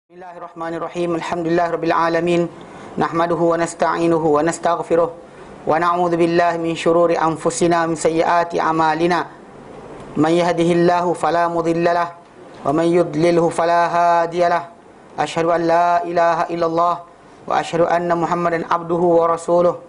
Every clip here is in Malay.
Bismillahirrahmanirrahim. Alhamdulillahirabbil alamin. Nahmaduhu wa nasta'inuhu wa nastaghfiruh wa na'udzu billahi min shururi anfusina min sayyiati a'malina. Man yahdihillahu fala mudhillalah wa man yudlilhu fala hadiyalah. Asyhadu an la ilaha illallah wa asyhadu anna Muhammadan abduhu wa rasuluh.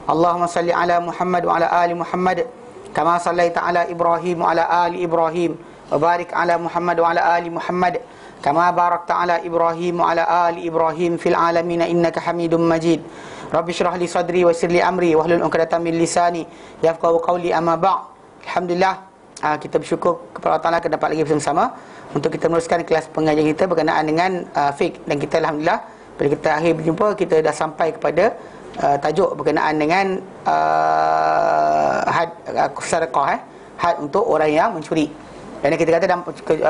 Allahumma salli ala Muhammad wa ala ali Muhammad kama sallaita ala Ibrahim wa ala ali Ibrahim wa barik ala Muhammad wa ala ali Muhammad kama barakta ala Ibrahim wa ala ali Ibrahim fil alamin innaka Hamidum Majid. Rabbi shrah li sadri wa yassir li amri wahlul 'uqdatam min lisani yafqahu qawli, amma ba'd. Alhamdulillah, kita bersyukur kepada Allah Taala kita dapat lagi bersama untuk kita meneruskan kelas pengajian kita berkenaan dengan fiqh, dan kita alhamdulillah pada kita akhir berjumpa kita dah sampai kepada tajuk berkenaan dengan had sedekah, had untuk orang yang mencuri. Dan kita kata dalam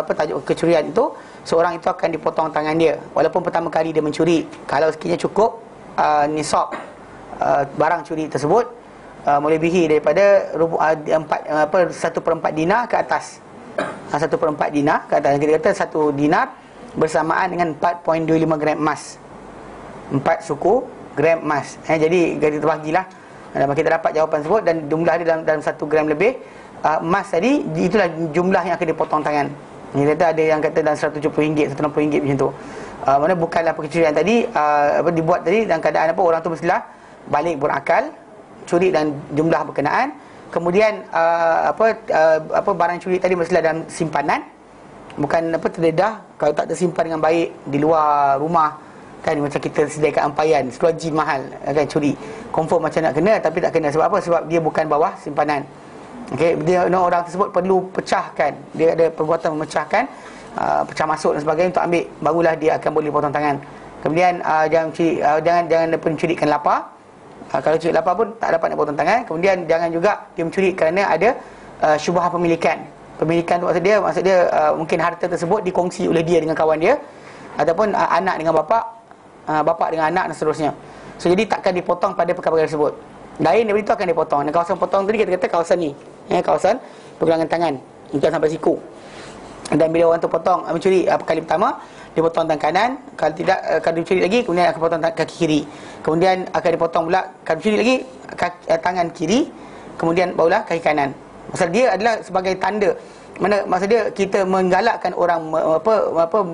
tajuk kecurian itu, seorang itu akan dipotong tangan dia walaupun pertama kali dia mencuri. Kalau sekiranya cukup nisab barang curi tersebut melebihi daripada 1/4 dinar ke atas. 1/4 dinar ke atas. Kita kata 1 dinar bersamaan dengan 4.25 gram emas. 4 suku gram emas. Jadi kita terbagilah. Kita dapat jawapan tersebut, dan jumlah dia dalam 1 gram lebih emas tadi, itulah jumlah yang akan dipotong tangan. Kita kata ada yang kata dalam RM170, RM160 macam tu. Mana bukanlah pencurian tadi dibuat tadi dalam keadaan orang tu mestilah balik berakal, curi dan jumlah berkenaan. Kemudian barang curi tadi mestilah dalam simpanan, bukan terdedah. Kalau tak tersimpan dengan baik di luar rumah, kan macam kita sediakan ampayan, seluar jin mahal, kan curi. Confirm macam nak kena, tapi tak kena. Sebab apa? Sebab dia bukan bawah simpanan. Okey, dia orang tersebut perlu pecahkan. Dia ada perbuatan memecahkan, pecah masuk dan sebagainya untuk ambil, barulah dia akan boleh potong tangan. Kemudian jangan mencurikan lapar. Kalau curi lapar pun tak dapat nak potong tangan. Kemudian jangan juga dia mencuri kerana ada syubhah pemilikan. Pemilikan tu maksud dia mungkin harta tersebut dikongsi oleh dia dengan kawan dia, ataupun anak dengan bapa dengan anak dan seterusnya. So jadi takkan dipotong pada perkara tersebut. Lain daripada itu akan dipotong. Dan kawasan potong tadi kita kata kawasan ni, kawasan pergelangan tangan, itu sampai siku. Dan bila orang tu potong mencuri kali pertama, dia potong tangan kanan. Kalau tidak, kalau dicuri lagi, kemudian akan potong kaki kiri. Kemudian akan dipotong pula, kalau dicuri lagi tangan kiri, kemudian barulah kaki kanan. Maksud dia adalah sebagai tanda, maksud dia kita menggalakkan orang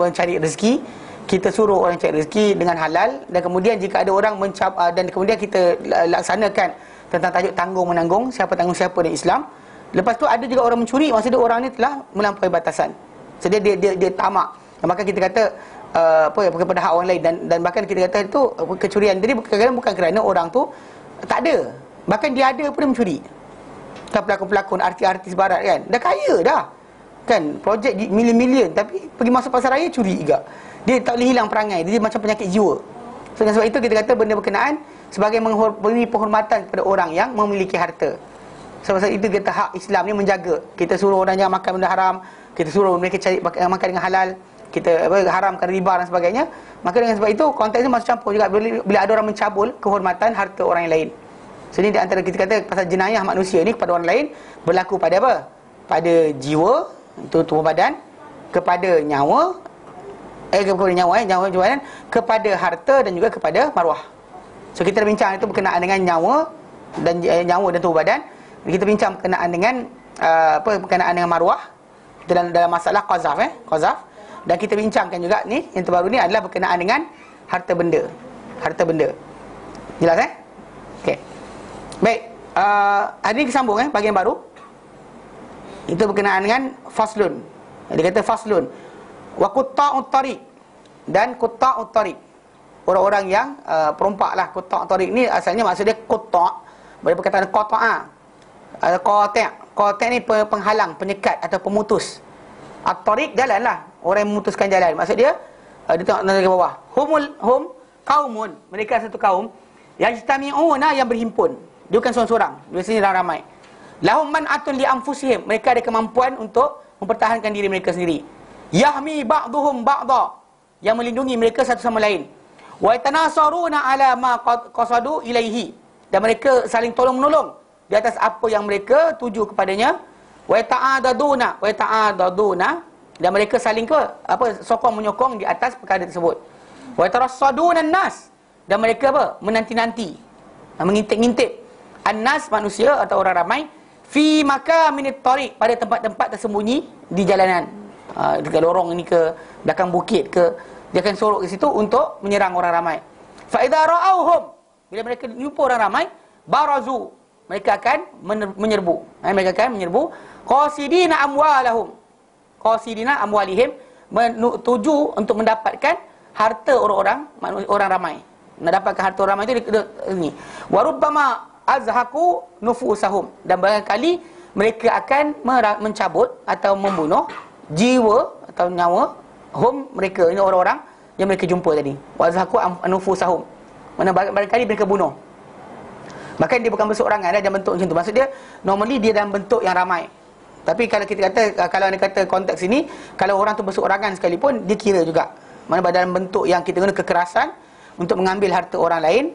mencari rezeki. Kita suruh orang cari rezeki dengan halal, dan kemudian jika ada orang dan kemudian kita laksanakan tentang tajuk tanggung-menanggung, siapa tanggung siapa dalam Islam. Lepas tu ada juga orang mencuri, maksudnya orang ni telah melampaui batasan. So dia tamak. Maka kita kata kepada hak orang lain, dan bahkan kita kata itu kecurian. Jadi kadang-kadang bukan kerana orang tu tak ada, bahkan dia ada pun dia mencuri. Kan pelakon-pelakon, artis-artis barat kan, dah kaya dah, kan, projek million-million, tapi pergi masuk pasar raya curi juga. Dia tak boleh hilang perangai, dia macam penyakit jiwa. So, dengan sebab itu kita kata benda berkenaan sebagai memberi penghormatan kepada orang yang memiliki harta. Sebab itu kita hak Islam ni menjaga. Kita suruh orang jangan makan benda haram, kita suruh mereka cari makan dengan halal, kita haramkan riba dan sebagainya. Maka dengan sebab itu konteks ni masuk campur juga bila ada orang mencabul kehormatan harta orang yang lain. So ini di antara kita kata pasal jenayah manusia ni kepada orang lain berlaku pada apa? Pada jiwa, itu tubuh badan, kepada nyawa, kepada harta, dan juga kepada maruah. So kita bincang itu berkenaan dengan nyawa dan tubuh badan. Kita bincang berkenaan dengan berkenaan dengan maruah dalam masalah qazaf. Dan kita bincangkan juga ni yang terbaru ni adalah berkenaan dengan harta benda. Jelas okey. Baik, hari ni kita sambung bahagian baru. Itu berkenaan dengan faslun. Dia kata faslun wa qutta'ut tariq, dan qutta'ut tariq, orang-orang yang perompak lah. Qutta'ut tariq ni asalnya maksud dia qutta' dari perkataan qata'a. Qati' ni penghalang, penyekat atau pemutus. At-tariq jalan lah, orang yang memutuskan jalan. Maksud dia dia tengok dari bawah, hum qaumun, mereka satu kaum, yajtami'una, yang berhimpun. Dia bukan seorang-seorang, biasanya ramai. Lahum man'atun li anfusihim, mereka ada kemampuan untuk mempertahankan diri mereka sendiri. Yahmi ba'duhum ba'da, yang melindungi mereka satu sama lain. Wa yatanasaruna ala ma qasadu ilaihi, dan mereka saling tolong-menolong di atas apa yang mereka tuju kepadanya. Wa yata'adaduna, Dan mereka saling sokong menyokong di atas perkara tersebut. Wa yatarassaduna an-nas, dan mereka menanti-nanti, mengintip-ngintip an-nas, manusia atau orang ramai, fi makaminit tariq, pada tempat-tempat tersembunyi di jalanan, dekat lorong ini ke belakang bukit ke, dia akan sorok ke situ untuk menyerang orang ramai. Fa idza ra'awhum, bila mereka jumpa orang ramai, barazu, mereka akan menyerbu. Mereka akan menyerbu qasidina amwalahum, qasidina amwalihim, menuju untuk mendapatkan harta orang ramai. Mendapatkan harta orang ramai itu ini. Wa rubbama azhaqu nufusahum, dan barangkali mereka akan mencabut atau membunuh jiwa atau nyawa mereka, ini orang-orang yang mereka jumpa tadi. Wa azhaqu nufusahum, mana barangkali mereka bunuh. Maka dia bukan berseorangan dalam bentuk macam tu. Maksud dia normally dia dalam bentuk yang ramai. Tapi kalau kita kata, kalau anda kata konteks ini, kalau orang tu berseorangan sekalipun, dia kira juga. Mana dalam bentuk yang kita guna kekerasan untuk mengambil harta orang lain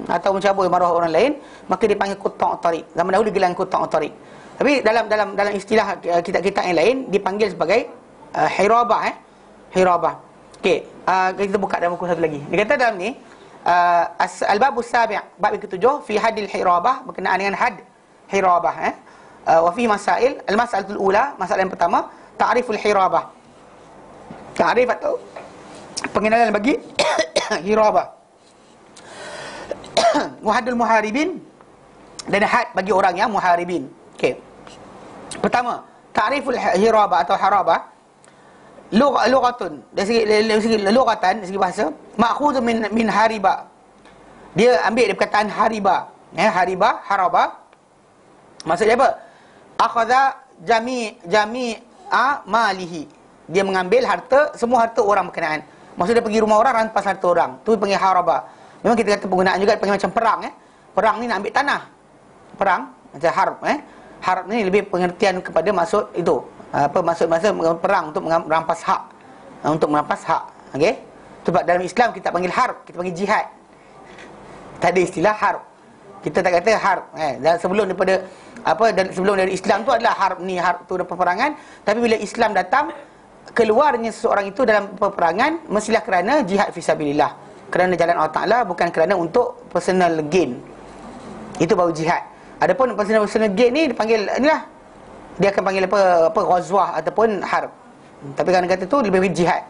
atau mencabut maruah orang lain, maka dipanggil qutta' tariq. Zaman dahulu digelar qutta' tariq. Tapi dalam istilah kitab-kitab yang lain dipanggil sebagai hirabah. Hirabah. Okey, kita buka dalam buku satu lagi. Dia kata dalam ni al-babus sabi', bab yang ke-7, fi hadil hirabah, berkenaan dengan had hirabah. Wa fi masail, al-mas'alatul ula, masalah yang pertama, ta'riful hirabah. Ta'rif atau pengenalan bagi hirabah. Muhaddul muharibin, dan had bagi orang yang muharibin. Okey. Pertama, ta'riful hirabah atau harabah, lughatun, dari segi lughatan, dari segi bahasa, ma'khudun min hariba. Dia ambil dari perkataan hariba. Hariba, haraba. Maksudnya apa? Akhadha jami'a malihi. Dia mengambil harta, semua harta orang berkenaan. Maksudnya pergi rumah orang, rampas harta orang. Tu panggil haraba. Memang kita kata penggunaan juga panggil macam perang. Perang ni nak ambil tanah. Perang macam harb. Harb ni lebih pengertian kepada maksud itu. Maksud perang untuk merampas hak. Untuk merampas hak. Okey. Sebab dalam Islam kita panggil harb, kita panggil jihad. Tak ada istilah harb. Kita tak kata harb. Dan sebelum daripada sebelum dari Islam tu adalah harb ni, harb tu ada peperangan. Tapi bila Islam datang, keluarnya seseorang itu dalam peperangan mestilah kerana jihad fisabilillah, kerana jalan Allah Ta'ala, bukan kerana untuk personal gain. Itu baru jihad. Adapun personal gain ni dipanggil inilah, dia akan panggil ghazwah ataupun harb. Tapi kalau kata tu lebih jihad.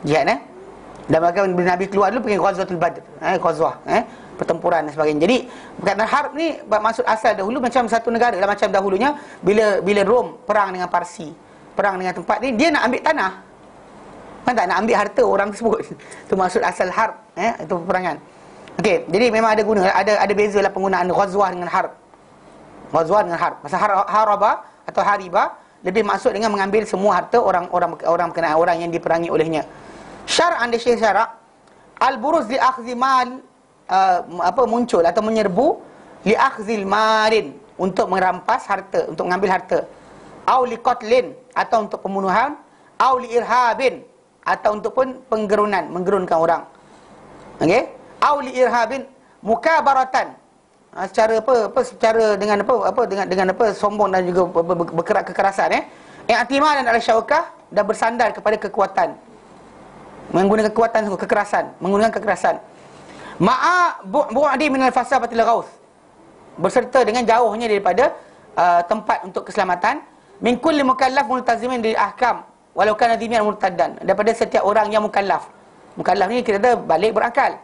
Jihad dan bahkan bila Nabi keluar dulu panggil ghazwatul badr, ghazwah, pertempuran dan sebagainya. Jadi perkataan harb ni maksud asal dahulu macam satu negara lah, macam dahulunya bila Rom perang dengan Parsi, perang dengan tempat ni, dia nak ambil tanah. Kan tak nak ambil harta orang tersebut. Itu maksud asal harb, itu peperangan. Okey, jadi memang ada guna, ada bezalah penggunaan ghazwah dengan harb. Ghazwah dengan harb. Pasal haraba atau hariba lebih maksud dengan mengambil semua harta orang berkenaan, orang yang diperangi olehnya. Syar'an di syarak al-buruz li akhdhi mal, muncul atau menyerbu li akhdhil malin, untuk merampas harta, untuk mengambil harta. Au li qatlin, atau untuk pembunuhan. Au li irhabin, atau untuk pun penggerunan, menggerunkan orang. Okey? Au li irhabin mukabaratan, secara secara dengan dengan sombong dan juga bergerak kekerasan. I'timadan ala syaukah, dan bersandar kepada kekuatan, menggunakan kekuatan, menggunakan kekerasan. Ma'a bu'di minal fasabatil ghaus, berserta dengan jauhnya daripada tempat untuk keselamatan. Min kulli mukallaf multazimin lil ahkam walau kana dhimiyan murtaddan, daripada setiap orang yang mukallaf. Mukallaf ni kita kata balik berakal.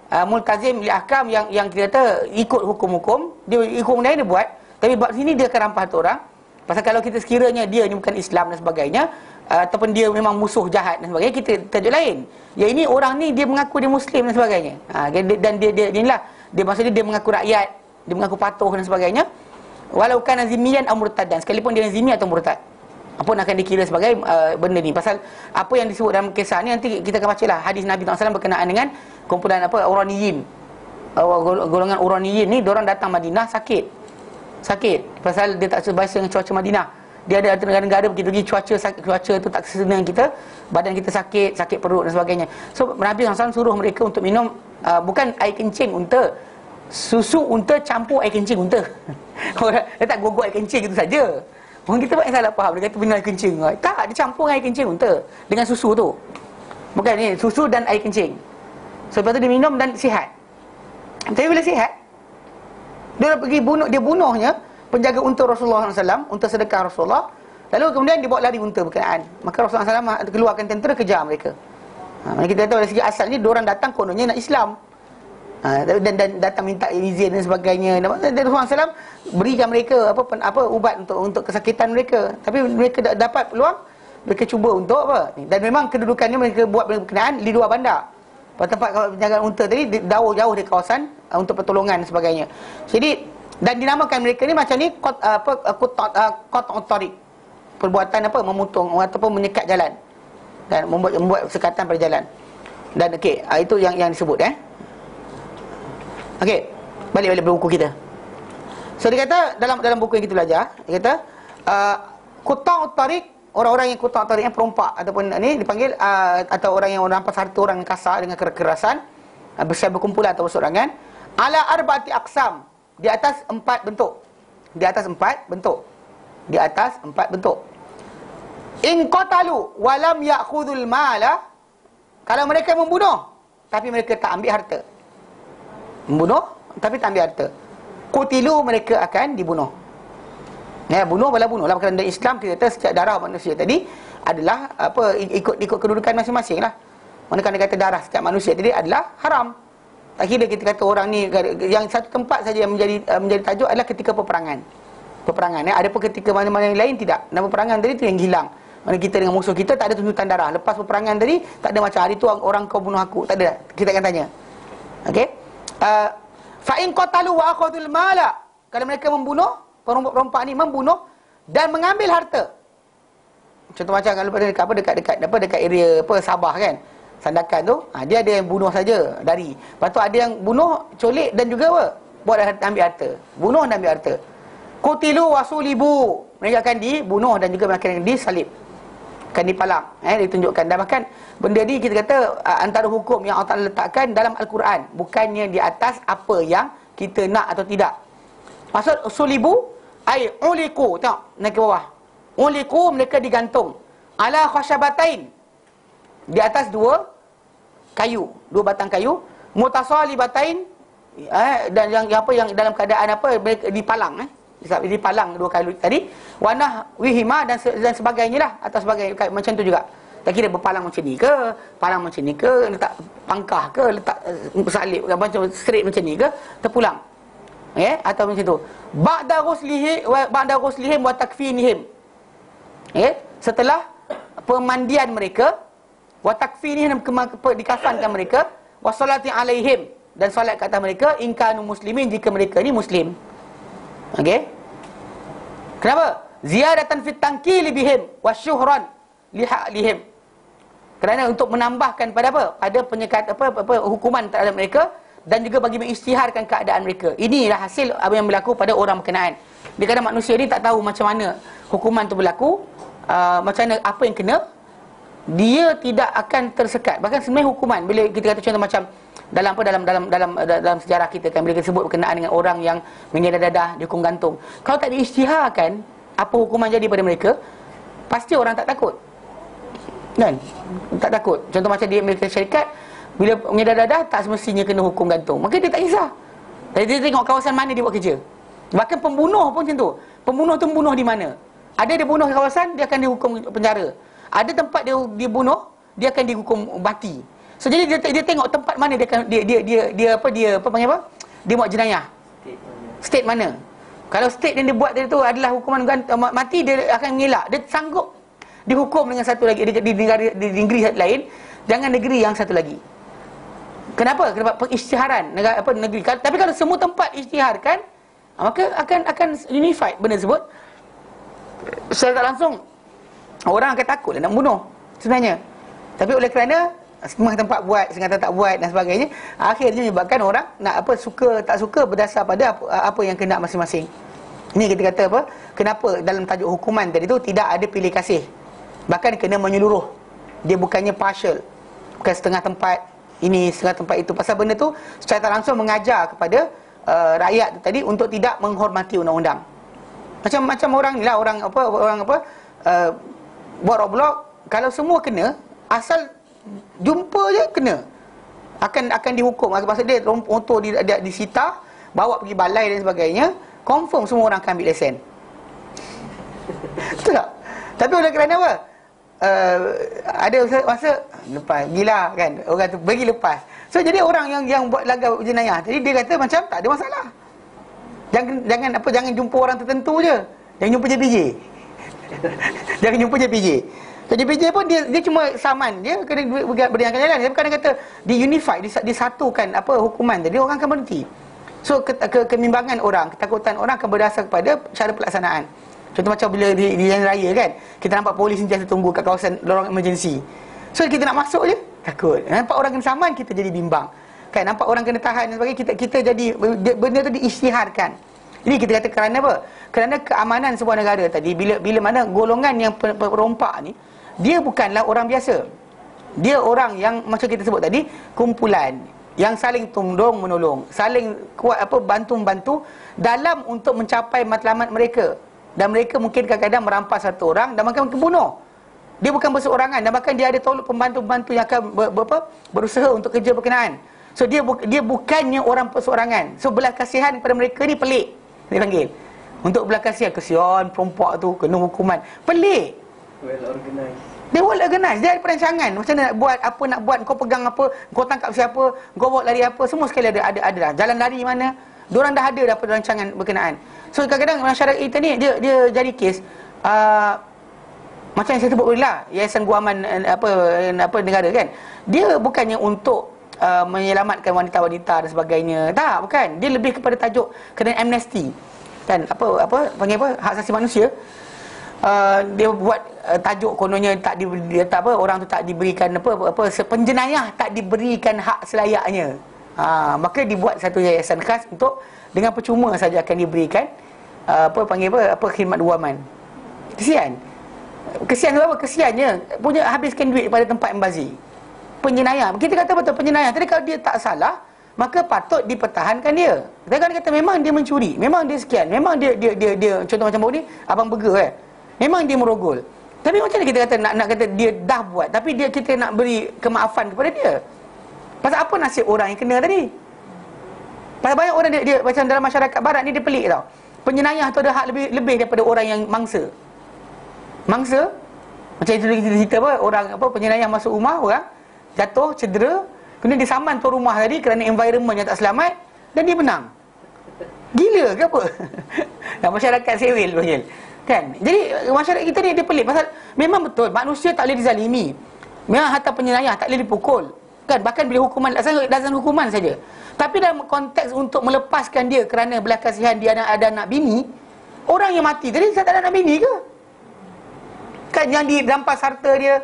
Multazim lil ahkam, yang kita kata ikut hukum-hukum, dia hukum dia buat, tapi buat sini dia akan rampas orang. Pasal kalau kita sekiranya dia ni bukan Islam dan sebagainya, ataupun dia memang musuh jahat dan sebagainya, kita tajuk lain. Ya, ini orang ni dia mengaku dia Muslim dan sebagainya. Dan dia inilah, dia maksudnya dia mengaku rakyat, dia mengaku patuh dan sebagainya. Walau kana zimmiyan aw murtaddan, sekalipun dia zimmi atau murtad, apa akan dikira sebagai benda ni. Pasal apa yang disebut dalam kisah ni, nanti kita akan bacalah hadis Nabi SAW berkenaan dengan kumpulan Uraniyin. Golongan Uraniyin ni, diorang datang Madinah sakit pasal dia tak sebiasa dengan cuaca Madinah. Dia ada negara-negara pergi cuaca tu tak sesuai kita, badan kita sakit perut dan sebagainya. So Nabi SAW suruh mereka untuk minum bukan air kencing unta, susu unta campur air kencing unta. Dia tak gogok air kencing itu saja. Orang kita banyak salah faham. Dia kata benda air kencing. Tak, dia campur air kencing unta dengan susu tu. Bukan ni, susu dan air kencing. So lepas tu dia minum dan sihat. Tapi bila sihat, dia pergi bunuh, dia bunuhnya penjaga unta Rasulullah SAW, unta sedekah Rasulullah. Lalu kemudian dia bawa lari unta berkenaan. Maka Rasulullah SAW keluarkan tentera kejar mereka. Kita kata dari segi asalnya diorang datang kononnya nak Islam. Dan datang minta izin dan sebagainya. Dan Rasulullah SAW berikan mereka apa ubat untuk kesakitan mereka. Tapi mereka dapat peluang, mereka cuba untuk apa? Dan memang kedudukannya mereka buat berkenaan di luar bandar. Pada tempat penjagaan unta tadi jauh dari kawasan untuk pertolongan dan sebagainya. Jadi dan dinamakan mereka ni macam ni qat'ut tariq. Perbuatan apa? Memotong ataupun menyekat jalan. Dan membuat sekatan pada jalan. Dan okey, itu yang disebut okey, balik buku kita. So dia kata dalam buku yang kita belajar, dia kata qat'ut tariq, orang-orang yang qat'ut tariq, yang perompak ataupun ni dipanggil atau orang yang rampas harta orang kasar dengan kekerasan, berkumpulan atau bersorangan, ala arba'ati aqsam, di atas 4 bentuk. Di atas 4 bentuk. Di atas 4 bentuk. In qatalu wa lam ya'khudhul mala, kalau mereka membunuh tapi mereka tak ambil harta. Membunuh tapi tak ambil harta. Qutilu, mereka akan dibunuh. Bunuh bala bunuh. Dalam kerana Islam kita kata setiap darah manusia tadi adalah ikut kedudukan masing-masing lah. Manakala kata darah setiap manusia tadi adalah haram. Tak kira kita kata orang ni, yang satu tempat saja yang menjadi tajuk adalah ketika peperangan. Ada pun ketika mana-mana yang lain tidak. Dan peperangan tadi tu yang hilang. Mana kita dengan musuh kita tak ada tuntutan darah. Lepas peperangan tadi tak ada macam hari tu orang kau bunuh aku, tak ada. Kita akan tanya. Okey? Fa in qatalu wa akhadul mala, kalau mereka membunuh, perompak ni membunuh dan mengambil harta. Contoh macam kalau dekat area Sabah kan, Sandakan tu, dia ada yang bunuh saja dari. Lepas tu ada yang bunuh, colik dan juga buat ambil harta. Bunuh dan ambil harta. Qutilu wasulibu, mereka akan dibunuh dan juga mereka akan disalib, akan dipalang. Ditunjukkan. Dan bahkan benda ni kita kata antara hukum yang Allah Ta'ala letakkan dalam Al-Quran, bukannya di atas apa yang kita nak atau tidak. Maksud sulibu ai uliku, tengok naik ke bawah. Uliku, mereka digantung ala khasyabatain, di atas 2 batang kayu, mutasalibatain, dan yang dalam keadaan mereka dipalang, dipalang 2 kayu tadi, wanah wihima dan sebagainya lah, atau sebagainya macam tu juga. Tak kira berpalang macam ni ke, palang macam ni ke, letak pangkah ke, letak salib ke, macam straight macam ni ke, terpulang. Atau macam tu. Ba'da ghuslihim wa takfinihim. Setelah pemandian mereka, wa takfinihim, dikafankan mereka, wa salati alaihim, dan solat ke atas mereka, in kanu muslimin, jika mereka ni muslim. Okey? Kenapa? Ziyadatan fit tankili bihim wa syuhran lihim. Kerana untuk menambahkan pada pada penyekat hukuman terhadap mereka, dan juga bagi mengisytiharkan keadaan mereka. Inilah hasil apa yang berlaku pada orang berkenaan. Dia kata manusia ni tak tahu macam mana hukuman tu berlaku, macam mana apa yang kena, dia tidak akan tersekat. Bahkan sebenarnya hukuman, bila kita kata contoh macam dalam sejarah kita kan, bila kita sebut berkenaan dengan orang yang menyedar dadah, dihukum gantung, kalau tak diisytiharkan apa hukuman jadi pada mereka, pasti orang tak takut. Kan? Tak takut. Contoh macam dia Amerika Syarikat, bila menyedar dadah tak semestinya kena hukum gantung, maka dia tak kisah. Jadi dia tengok kawasan mana dia buat kerja. Bahkan pembunuh pun macam tu. Pembunuh tu membunuh di mana? Ada dia bunuh kawasan, dia akan dihukum penjara. Ada tempat dia bunuh, dia akan dihukum mati. So jadi dia tengok tempat mana dia panggil apa? Dia buat jenayah. State mana? Kalau state yang dia buat dia tu adalah hukuman mati, dia akan mengelak. Dia sanggup dihukum dengan satu lagi di negeri satu lain, jangan negeri yang satu lagi. Kenapa? Sebab pengisytiharan negeri. Tapi kalau semua tempat isytiharkan, maka akan unified benda tersebut. Secara tak langsung orang akan takut nak bunuh sebenarnya. Tapi oleh kerana semua tempat buat, setengah tak buat dan sebagainya, akhirnya menyebabkan orang nak suka tak suka berdasar pada apa yang kena masing-masing. Ini kita kata kenapa dalam tajuk hukuman tadi tu tidak ada pilih kasih, bahkan kena menyeluruh. Dia bukannya partial, bukan setengah tempat ini, setengah tempat itu. Pasal benda tu secara tak langsung mengajar kepada rakyat tadi untuk tidak menghormati undang-undang. Macam orang ni lah, orang apa buat Roblox, kalau semua kena, asal jumpa je kena, akan dihukum. Maksud dia motor disita, bawa pergi balai dan sebagainya, confirm semua orang akan ambil lesen. Betul tak? Tapi oleh kerana apa? Ada masa lepas gila kan, orang tu bagi lepas. So jadi orang yang buat lagau jenayah tadi, dia kata macam tak ada masalah. Jangan jumpa orang tertentu je. Jangan jumpa JPJ. Jangan jumpa JPJ. So JPJ pun dia cuma saman, dia kena berikan jalan. Dia bukan kata di unify, disatukan apa hukuman. Jadi orang akan berhenti. So kemimbangan orang, ketakutan orang akan berdasar kepada cara pelaksanaan. Contoh macam bila di jalan raya kan, kita nampak polis sentiasa tunggu kat kawasan lorong emergency. So kita nak masuk je takut. Nampak orang kena saman, kita jadi bimbang. Kan, nampak orang kena tahan dan sebagainya, kita jadi benda tu diisytiharkan. Jadi kita kata kerana apa? Kerana keamanan sebuah negara tadi, bila mana golongan yang perompak ni, dia bukanlah orang biasa. Dia orang yang macam kita sebut tadi, kumpulan yang saling tolong menolong, saling kuat bantu-bantu dalam untuk mencapai matlamat mereka. Dan mereka mungkin kadang-kadang merampas satu orang dan bahkan bunuh. Dia bukan berseorangan, dan bahkan dia ada tolong pembantu-pembantu yang akan berusaha untuk kerja berkenaan. So dia bukannya orang perseorangan. So belas kasihan kepada mereka ni pelik, dia panggil. Untuk belas kasihan, kesian perempuan tu kena hukuman. Pelik. Well organized. Dia well organized. Dia ada perancangan macam mana nak buat, kau pegang apa, kau tangkap siapa, kau bawa lari apa, semua sekali ada dah. Jalan lari mana, diorang dah ada perancangan berkenaan. So kadang-kadang masyarakat kita ni dia jadi kes macam yang saya sebut tadi lah, Yayasan Guaman negara kan. Dia bukannya untuk menyelamatkan wanita-wanita dan sebagainya. Tak, bukan. Dia lebih kepada tajuk kena amnesti. Kan panggil hak asasi manusia. Dia buat tajuk kononnya orang tu tak diberikan penjenayah tak diberikan hak selayaknya. Maka dibuat satu yayasan khas untuk dengan percuma saja akan diberikan khidmat guaman. Kesian tu apa? Kesiannya punya habiskan duit pada tempat membazir. Penjenayah, kita kata betul penjenayah. Tadi kalau dia tak salah, maka patut dipertahankan dia. Kita kan kata memang dia mencuri, memang dia sekian, memang dia contoh macam baru ni abang burger memang dia merogol. Tapi macam mana kita kata nak kata dia dah buat, tapi kita nak beri kemaafan kepada dia? Pasal apa nasib orang yang kena tadi? Pasal banyak orang dia macam dalam masyarakat barat ni dia pelik tau. Penjenayah tu ada hak lebih daripada orang yang mangsa. Macam itu kita cerita orang penjenayah masuk rumah orang, jatuh, cedera, kemudian disaman tuan rumah tadi kerana environment yang tak selamat, dan dia menang. Gila ke apa? Dan masyarakat sewil panggil. Kan? Jadi masyarakat kita ni dia pelik pasal memang betul manusia tak boleh dizalimi. Memang harta penjenayah tak boleh dipukul. Kan? Bahkan bila hukuman dasar hukuman saja. Tapi dalam konteks untuk melepaskan dia kerana belas kasihan dia ada anak bini, orang yang mati tadi tak ada anak bini ke? Kan yang dirampas harta dia,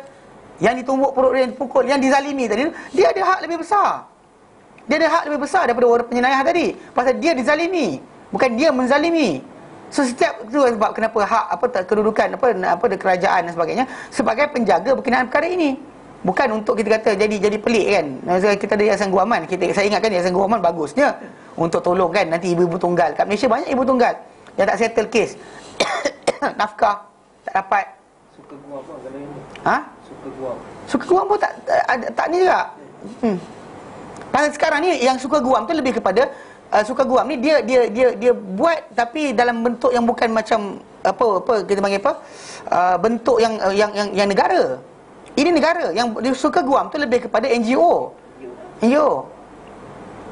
yang ditumbuk perut dia, dipukul, yang dizalimi tadi, dia ada hak lebih besar. Dia ada hak lebih besar daripada orang penjenayah tadi. Pasal dia dizalimi, bukan dia menzalimi. So setiap tu sebab kenapa hak kedudukan kerajaan dan sebagainya sebagai penjaga berkenaan perkara ini. Bukan untuk kita kata jadi pelik kan. Kita ada Yayasan Guaman, saya ingatkan Yayasan Guaman bagusnya untuk tolong kan nanti ibu-ibu tunggal. Kat Malaysia banyak ibu tunggal yang tak settle kes. Nafkah tak dapat. Suka guam apa kalau ini? Suka guam pun tak ni juga. Pasal sekarang ni yang suka guam tu lebih kepada suka guam ni dia buat tapi dalam bentuk yang bukan macam kita panggil bentuk yang negara. Ini negara yang suka guam tu lebih kepada NGO.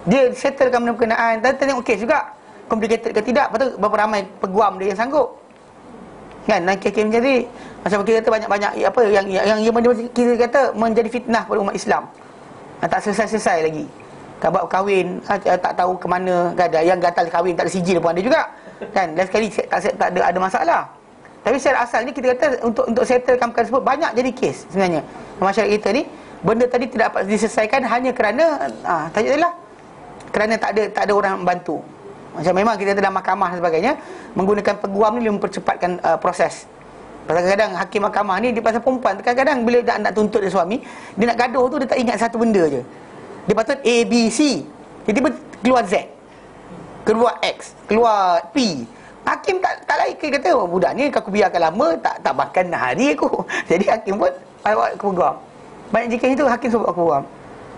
Dia settlekan benda berkenaan dan tengok kes juga complicated ke tidak, betul berapa ramai peguam dia yang sanggup. Kan dan kes menjadi macam kita kata banyak-banyak yang kita kata menjadi fitnah pada umat Islam. Tak selesai-selesai lagi. Kabab kahwin tak tahu ke mana, kan ada yang gatal kahwin tak ada sijil pun ada juga. Kan dan sekali tak ada masalah. Tapi secara asalnya kita kata untuk settlekan perkara tersebut banyak jadi kes sebenarnya. Masyarakat kita ni benda tadi tidak dapat diselesaikan hanya kerana tajuk tadi lah, kerana tak ada orang membantu. Macam memang kita dalam mahkamah dan sebagainya menggunakan peguam ni mempercepatkan proses. Pasal kadang-kadang hakim mahkamah ni dia pasal perempuan, kadang-kadang bila nak tuntut dia suami, dia nak gaduh tu dia tak ingat satu benda je. Dia patut A, B, C, tiba-tiba keluar Z, keluar X, keluar P. Hakim tak lain, dia kata oh, budak ni aku biarkan lama tak makan hari aku. Jadi hakim pun bawa ke peguam. Banyak jika itu hakim sebab aku peguam.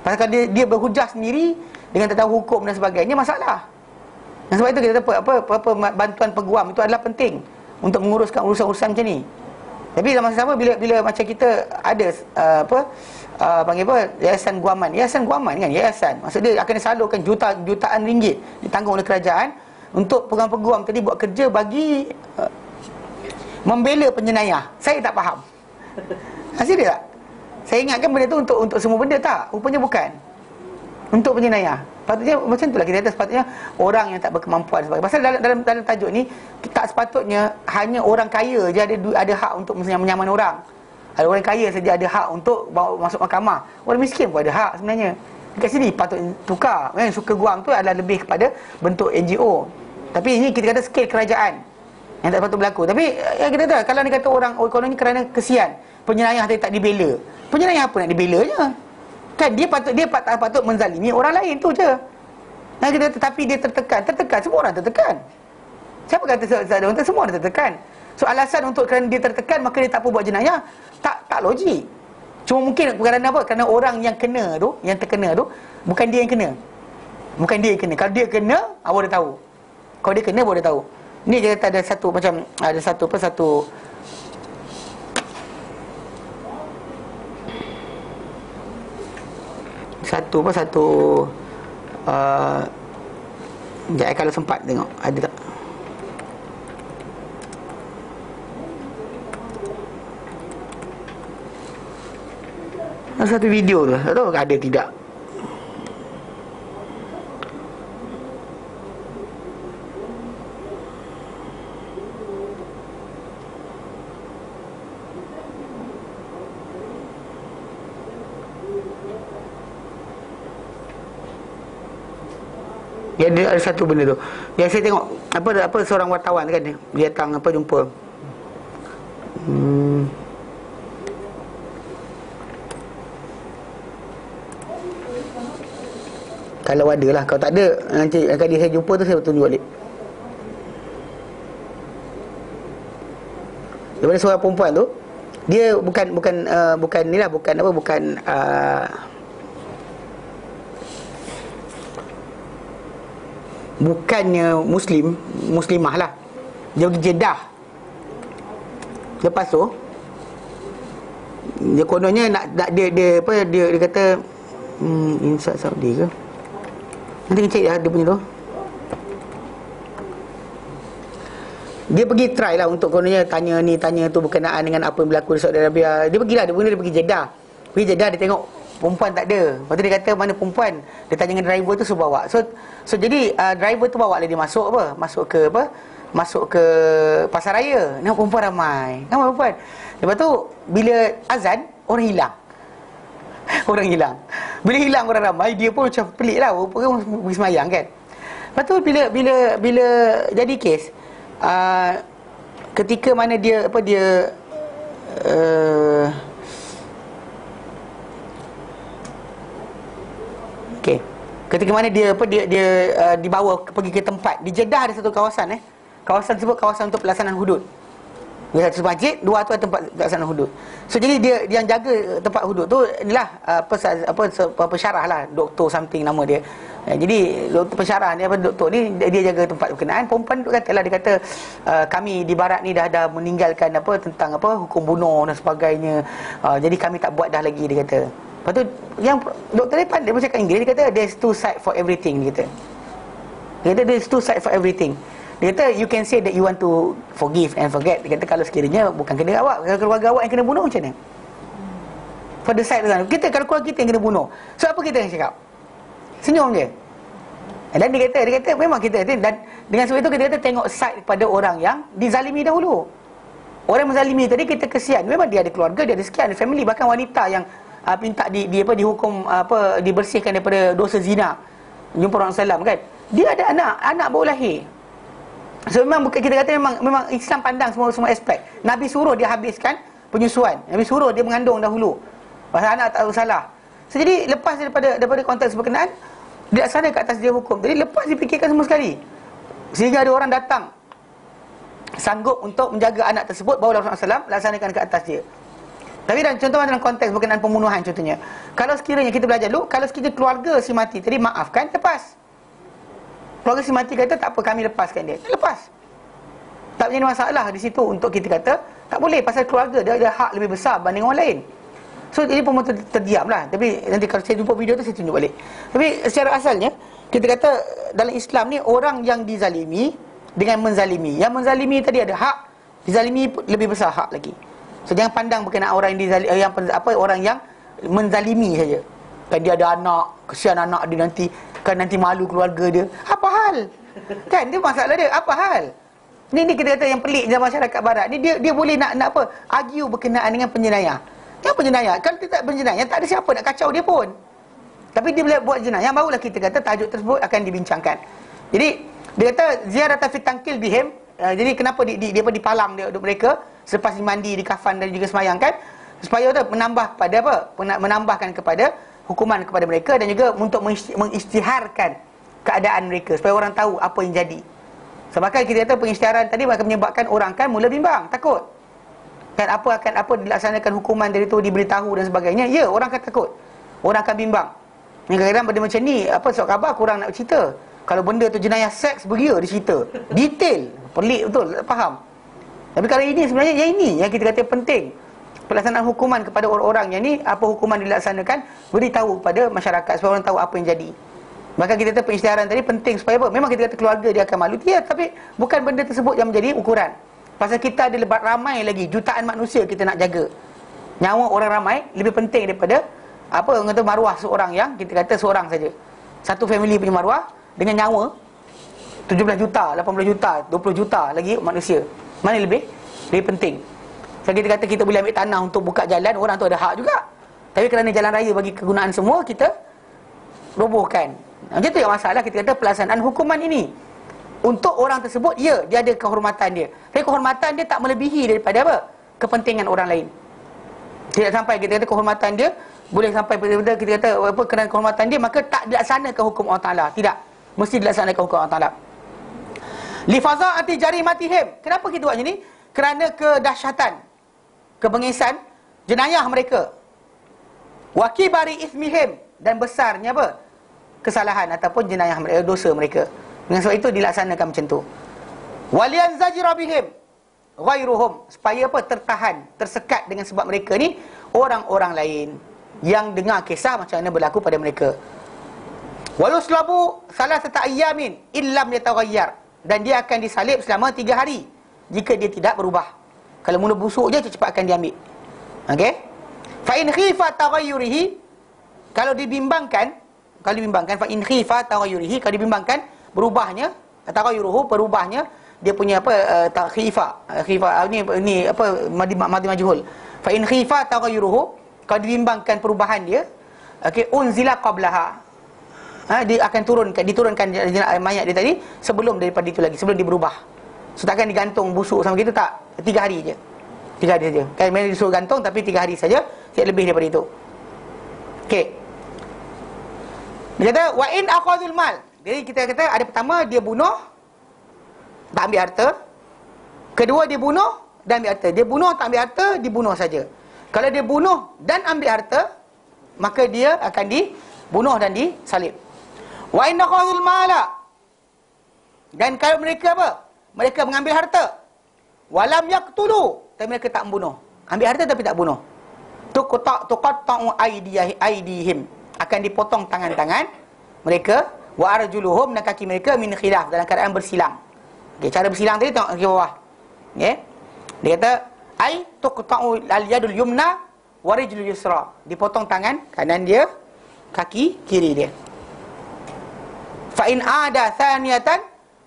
Pasal kalau dia berhujah sendiri dengan tak tahu hukum dan sebagainya, masalah. Dan sebab itu kita kata apa bantuan peguam itu adalah penting untuk menguruskan urusan-urusan macam ni. Tapi dalam masa sama bila macam kita ada panggil apa, yayasan guaman kan, yayasan maksud dia akan disalurkan jutaan ringgit ditanggung oleh kerajaan untuk peguam-peguam tadi buat kerja bagi membela penjenayah. Saya tak faham. Serius tak? Saya ingatkan benda tu untuk semua benda, tak, rupanya bukan untuk penjenayah. Patutnya macam itulah kita kata, sepatutnya orang yang tak berkemampuan sebagainya. Pasal dalam tajuk ni tak sepatutnya hanya orang kaya je ada hak untuk menyaman orang. Ada orang kaya saja ada hak untuk bawa masuk mahkamah. Orang miskin pun ada hak sebenarnya. Dekat sini patut tukar. Suka guam tu adalah lebih kepada bentuk NGO. Tapi ini kita kata skil kerajaan yang tak patut berlaku. Tapi yang kita tahu, kalau ni kata orang kononnya kerana kesian penjenayah tadi tak dibela. Penjenayah apa nak dibelanya? Kan dia patut menzalimi orang lain tu je. Nah kita tetapi dia tertekan, semua orang tertekan. Siapa kata ada orang semua orang tertekan? So alasan untuk kerana dia tertekan maka dia tak apa buat jenayah, tak logik. Cuma mungkin kerana apa? Kerana orang yang kena tu, yang terkena tu bukan dia yang kena. Bukan dia yang kena. Kalau dia kena, awak dah tahu. Kalau dia kena, awak dah tahu. Ni dia kata ada satu macam ada satu sekejap kalau sempat tengok ada tak. Ada satu video tu, tak tahu ada tidak. Ya, ada satu benda tu yang saya tengok apa seorang wartawan kan dia datang jumpa kalau ada lah, kalau tak ada nanti kali saya jumpa tu saya tunjuk balik. Daripada seorang perempuan tu, dia bukan ni lah, bukannya muslimah lah. Dia pergi Jeddah. Lepas tu dia kononnya nak dia kata insya Saudi ke. Nanti kita cek dia punya tu. Dia pergi try lah untuk kononnya tanya tu berkenaan dengan apa yang berlaku di Saudi Arabia. Dia pergilah, dia pergi Jeddah. Pergi Jeddah dia tengok perempuan tak ada. Lepas tu dia kata mana perempuan. Dia tanya dengan driver tu suruh bawa. So jadi driver tu bawa lah dia masuk ke pasar raya. Nampak perempuan ramai. Nampak perempuan. Lepas tu bila azan orang hilang. Orang hilang. Bila hilang orang ramai, dia pun macam pelik lah. Orang pergi semayang kan. Lepas tu bila jadi kes, ketika mana dia okey. Ketika mana dia dibawa pergi ke tempat di Jeddah, ada satu kawasan kawasan tersebut kawasan untuk pelaksanaan hudud. Dia satu masjid, dua tu tempat pelaksanaan hudud. So jadi dia yang jaga tempat hudud tu inilah pensyarah lah, doktor something nama dia. Jadi doktor pensyarah ni doktor ni dia jaga tempat berkenaan. Perempuan tu katalah, dia kata kami di barat ni dah meninggalkan tentang hukum bunuh dan sebagainya. Jadi kami tak buat dah lagi, dia kata. Lepas tu yang doktor ni pandai bercakap Inggeris, dia kata there's two side for everything, dia kata there's two side for everything. Dia kata you can say that you want to forgive and forget. Dia kata kalau sekiranya bukan kena awak, kalau keluarga awak yang kena bunuh macam mana? For the side tu kan, kita kalau keluarga kita yang kena bunuh, so apa kita yang cakap? Senyum je. Dan dia kata memang kita, dan dengan sebab itu kita kata tengok side kepada orang yang dizalimi dahulu. Orang yang menzalimi tadi kita kesian. Memang dia ada keluarga, dia ada sekian, ada family. Bahkan wanita yang minta dihukum dibersihkan daripada dosa zina, jumpa Rasulullah SAW kan, dia ada anak baru lahir. So memang kita kata memang Islam pandang semua aspek. Nabi suruh dia habiskan penyusuan, Nabi suruh dia mengandung dahulu, pasal anak tak salah. So jadi lepas daripada konteks berkenaan, dilaksanakan ke atas dia hukum. Jadi lepas dipikirkan semua sekali, sehingga ada orang datang sanggup untuk menjaga anak tersebut, baru Rasulullah SAW laksanakan ke atas dia. Tapi contoh dalam konteks berkenaan pembunuhan contohnya, kalau sekiranya kita belajar dulu, kalau sekiranya keluarga si mati tadi maafkan, lepas. Keluarga si mati kata tak apa, kami lepaskan dia, lepas. Tak menjadi masalah di situ untuk kita kata tak boleh, pasal keluarga dia ada hak lebih besar berbanding orang lain. So ini pun terdiam lah. Tapi nanti kalau saya jumpa video tu saya tunjuk balik. Tapi secara asalnya kita kata dalam Islam ni, orang yang dizalimi dengan menzalimi, yang menzalimi tadi ada hak, dizalimi lebih besar hak lagi. So jangan pandang berkenaan orang yang dizalimi, orang yang menzalimi saja. Kan dia ada anak, kesian anak dia nanti malu keluarga dia. Apa hal? Kan dia masalah dia, apa hal? Ni kita kata yang pelik dalam masyarakat barat ni, dia boleh nak apa? Argue berkenaan dengan penjenayah. Yang penjenayah, kalau dia tak penjenayah, tak ada siapa nak kacau dia pun. Tapi dia boleh buat jenayah, barulah kita kata tajuk tersebut akan dibincangkan. Jadi dia kata ziyaratan fi tangkil bihim. Jadi kenapa dia dipalang dia mereka selepas dimandi, dikafan dan juga semayang kan, supaya menambah kepada apa? Menambahkan kepada hukuman kepada mereka, dan juga untuk mengisytiharkan keadaan mereka supaya orang tahu apa yang jadi. Sebabkan kita kata pengisytiharan tadi akan menyebabkan orang kan mula bimbang, takut. Kan apa dilaksanakan hukuman dari itu, diberitahu dan sebagainya. Ya, orang akan takut. Orang akan bimbang. Kadang-kadang benda macam ni, surat khabar kurang nak cerita. Kalau benda tu jenayah seks, beria dia cerita. Detail, pelik betul, tak faham. Tapi kalau ini sebenarnya yang ini yang kita kata penting. Pelaksanaan hukuman kepada orang-orang yang ni, apa hukuman dilaksanakan, beritahu kepada masyarakat supaya orang tahu apa yang jadi. Bahkan kita kata pengisytiharan tadi penting supaya apa? Memang kita kata keluarga dia akan malu, ya, tapi bukan benda tersebut yang menjadi ukuran. Pasal kita ada lebat ramai lagi, jutaan manusia kita nak jaga. Nyawa orang ramai lebih penting daripada orang kata maruah seorang yang kita kata seorang saja. Satu family punya maruah dengan nyawa 17 juta, 18 juta, 20 juta lagi manusia. Mana lebih penting? So kita kata kita boleh ambil tanah untuk buka jalan, orang tu ada hak juga. Tapi kerana jalan raya bagi kegunaan semua, kita robohkan. Macam tu yang masalah kita kata pelaksanaan hukuman ini. Untuk orang tersebut, ya, dia ada kehormatan dia. Tapi kehormatan dia tak melebihi daripada apa? Kepentingan orang lain. Tidak sampai kita kata kehormatan dia boleh sampai pada kita kata kerana kehormatan dia maka tak dilaksanakan hukum Allah Taala. Tidak, mesti dilaksanakan hukum Allah Taala. Li fazaati jarimatihim. Kenapa kita buat macam ni? Kerana kedahsyatan, kebengisan jenayah mereka. Wa kibari ismihim, dan besarnya apa? Kesalahan ataupun jenayah mereka, dosa mereka. Dengan sebab itu dilaksanakan macam tu. Walian zajira bihim ghairuhum, supaya apa? Tertahan, tersekat dengan sebab mereka ni orang-orang lain yang dengar kisah macam mana berlaku pada mereka. Waluslabu salasata ayyamin illam yataghayyar, dan dia akan disalib selama 3 hari jika dia tidak berubah. Kalau mula busuk je cepat akan diambil. Okey? Fa in khifa taghayyurihi, kalau dibimbangkan fa in khifa taghayyurihi, kalau dibimbangkan berubahnya, taghayyuruhu berubahnya, dia punya khifa ni madi majhul. Fa in khifa taghayyuruhu, kalau dibimbangkan perubahan dia, okey, unzila qablaha, dia akan diturunkan mayat dia tadi sebelum daripada itu lagi, sebelum dia berubah. So takkan digantung busuk sama kita, tak. 3 hari je. 3 hari saja. Kan memang disuruh gantung, tapi 3 hari saja, tidak lebih daripada itu. Okey. Dia kata wa in akhadhul mal. Jadi kita kata ada pertama dia bunuh, tak ambil harta. Kedua dia bunuh dan ambil harta. Dia bunuh tak ambil harta, dibunuh saja. Kalau dia bunuh dan ambil harta, maka dia akan dibunuh dan disalib. Wa in akhadhul mala, dan kalau mereka apa? Mereka mengambil harta. Walam yaqtulu, tapi mereka tak membunuh. Ambil harta tapi tak bunuh. Tuqatta'u aydihim, akan dipotong tangan-tangan mereka, wa arjuluhum, dan kaki mereka min khilaf, dalam keadaan bersilang. Okey, cara bersilang tadi tengok ke bawah. Okey. Dia kata ai tuqta'u al-yadul yumna wa rijlul yusra, dipotong tangan kanan dia, kaki kiri dia. Fa in ada thaniyatan,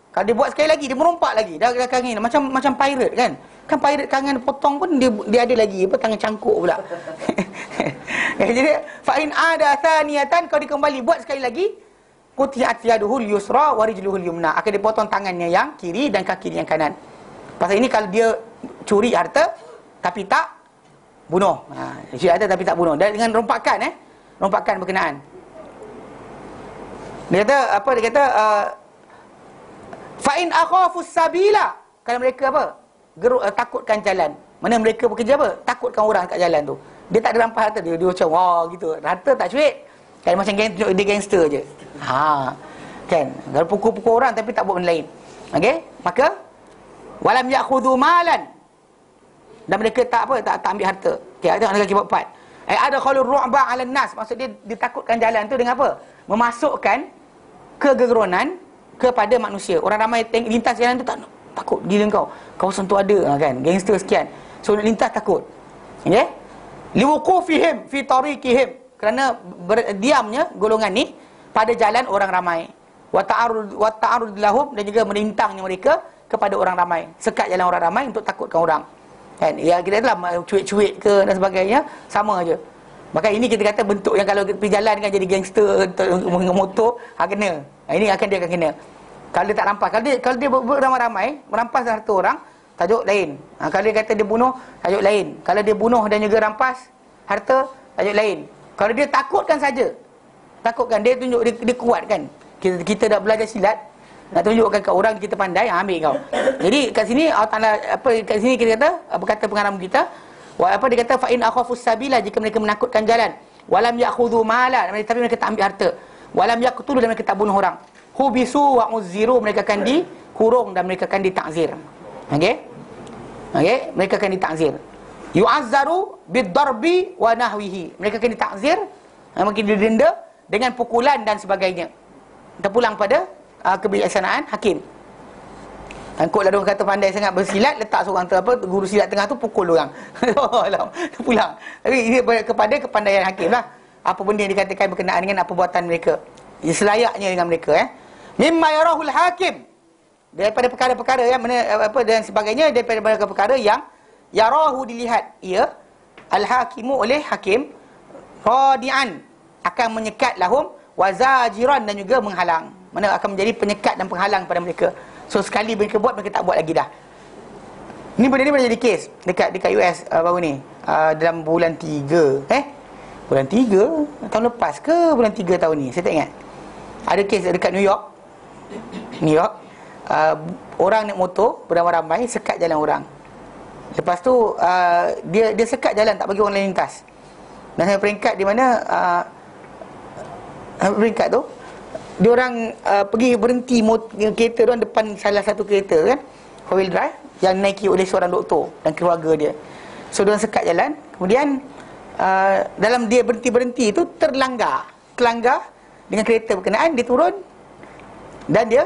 kalau dia buat sekali lagi, dia merompak lagi dah kaki ni, macam pirate kan. Kan pirate tangan potong pun dia ada lagi tangan cangkuk pula. Jadi fa in ada thaniyatan, kalau dia kembali buat sekali lagi, qutiat yaduhul yusra wa rijluhul yumna, akan dipotong tangannya yang kiri dan kaki yang kanan. Pasal ini kalau dia curi harta tapi tak bunuh. Curi harta tapi tak bunuh, dan dengan rompakan rompakan berkenaan. Dia kata fa in akhafus sabila, kalau mereka apa? Takutkan jalan. Mana mereka bekerja apa? Takutkan orang kat jalan tu. Dia tak ada rampas harta, dia macam wah gitu. Harta tak cuit. Kan macam tunjuk dia gangster je. Kan. Kalau pukul-pukul orang tapi tak buat benda lain. Okey? Maka walam ya'khudhu malan. Dan mereka tak ambil harta. Okey, ada lagi bab 4. Ada khalur ru'ba 'ala nas. Maksud dia ditakutkan jalan tu dengan apa? Memasukkan kegeronan kepada manusia. Orang ramai lintas jalan tu takut gila kau. Kawasan tu ada kan, gangster sekian. So lintas takut. Okey? Liwuqufihim fi tariqihim. Kerana diamnya golongan ni pada jalan orang ramai. Wa ta'arud lahum, dan juga melintangnya mereka kepada orang ramai. Sekat jalan orang ramai untuk takutkan orang. Kan? Ya, kita katalah cuit-cuit ke dan sebagainya, sama aja. Maka ini kita kata bentuk yang kalau pergi jalan kan jadi gangster dengan motor, kena. Ini dia akan kena. Kalau dia tak rampas, kalau dia beramai-ramai merampas harta orang, tajuk lain. Kalau dia kata dia bunuh, tajuk lain. Kalau dia bunuh dan juga rampas harta, tajuk lain. Kalau dia takutkan saja, takutkan dia tunjuk dia kuat kan. Kita dah belajar silat, nak tunjukkan kat orang kita pandai, ambil kau. Jadi kat sini Allah Taala kat sini kita kata berkata pengarang kita, dia kata fa in akhafus sabila, jika mereka menakutkan jalan, walam ya'khudhu mala, tapi mereka tak ambil harta, walam yaqtulu, dan mereka tak bunuh orang, hubisu wa uziru, mereka akan dikurung dan mereka akan ditakzir. Okey? Mereka akan ditakzir. Yu'azzaru bid-darbi wa nahwihi, mereka akan ditakzir, mungkin didenda dengan pukulan dan sebagainya. Terpulang pada kebijaksanaan hakim. Kot lah orang kata pandai sangat bersilat, letak seorang guru silat tengah tu pukul orang. Terpulang. Tapi ini kepada kepandaian hakim lah. Apa benda yang dikatakan berkenaan dengan apa buatan mereka, selayaknya dengan mereka. Mimma yarahul hakim, daripada perkara-perkara yang dan sebagainya, daripada perkara yang yarahu, dilihat ia al-hakimu, oleh hakim, radian, akan menyekat lahum, wazajiran, dan juga menghalang. Mana akan menjadi penyekat dan penghalang pada mereka. So sekali mereka buat, mereka tak buat lagi dah. Ini benda ni boleh jadi kes dekat US baru ni, dalam bulan 3 bulan 3 tahun lepas ke bulan 3 tahun ni, saya tak ingat. Ada kes dekat New York. Orang naik motor beramai-ramai sekat jalan orang. Lepas tu dia sekat jalan, tak bagi orang lain lintas. Dan saya peringkat di mana peringkat tu dia orang pergi berhenti kereta dia orang depan salah satu kereta kan, 4-wheel drive, yang naiki oleh seorang doktor dan keluarga dia. So dia orang sekat jalan, kemudian dalam dia berhenti tu terlanggar dengan kereta berkenaan, dia turun dan dia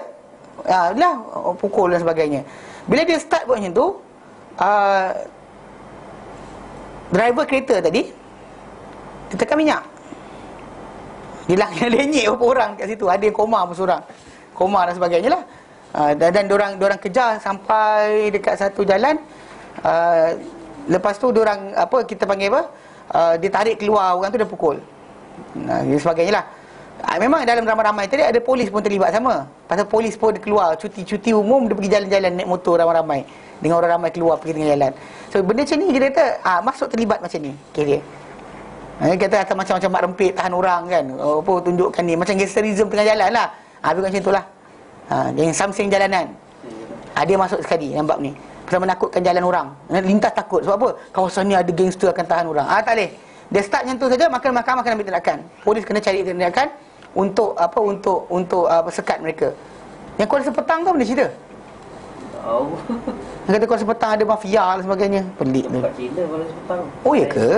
pukul dan sebagainya. Bila dia start buat macam tu, driver kereta tadi dia tekan minyak. Dia lenyek beberapa orang kat situ. Ada yang koma pun seorang, koma dan sebagainya lah. Dan diorang kejar sampai dekat satu jalan. Lepas tu diorang kita panggil dia tarik keluar, orang tu dia pukul dan sebagainya lah. Memang dalam ramai-ramai tadi ada polis pun terlibat sama. Pasal polis pun dia keluar cuti umum, dia pergi jalan-jalan naik motor ramai-ramai, dengan orang ramai keluar pergi tengah jalan. So benda macam ni kita kata masuk terlibat macam ni kes dia. Kata akan macam-macam mak rempit tahan orang kan, tunjukkan ni macam gangsterism tengah jalan lah. Lebih macam itulah. Yang samsing jalanan. Dia masuk sekali dalam bab ni. Pasal menakutkan jalan orang, lintas takut. Sebab apa? Kawasan ni ada gangster akan tahan orang. Tak boleh. Dia start macam tu saja, maka mahkamah kena ambil tindakan. Polis kena cari tindakan untuk sekat mereka. Yang Kuala Sepetang tu mana cerita? Yang kata Kuala Sepetang ada mafia dan sebagainya. Pelik tu. Kat China Kuala Sepetang. Oh ya ke?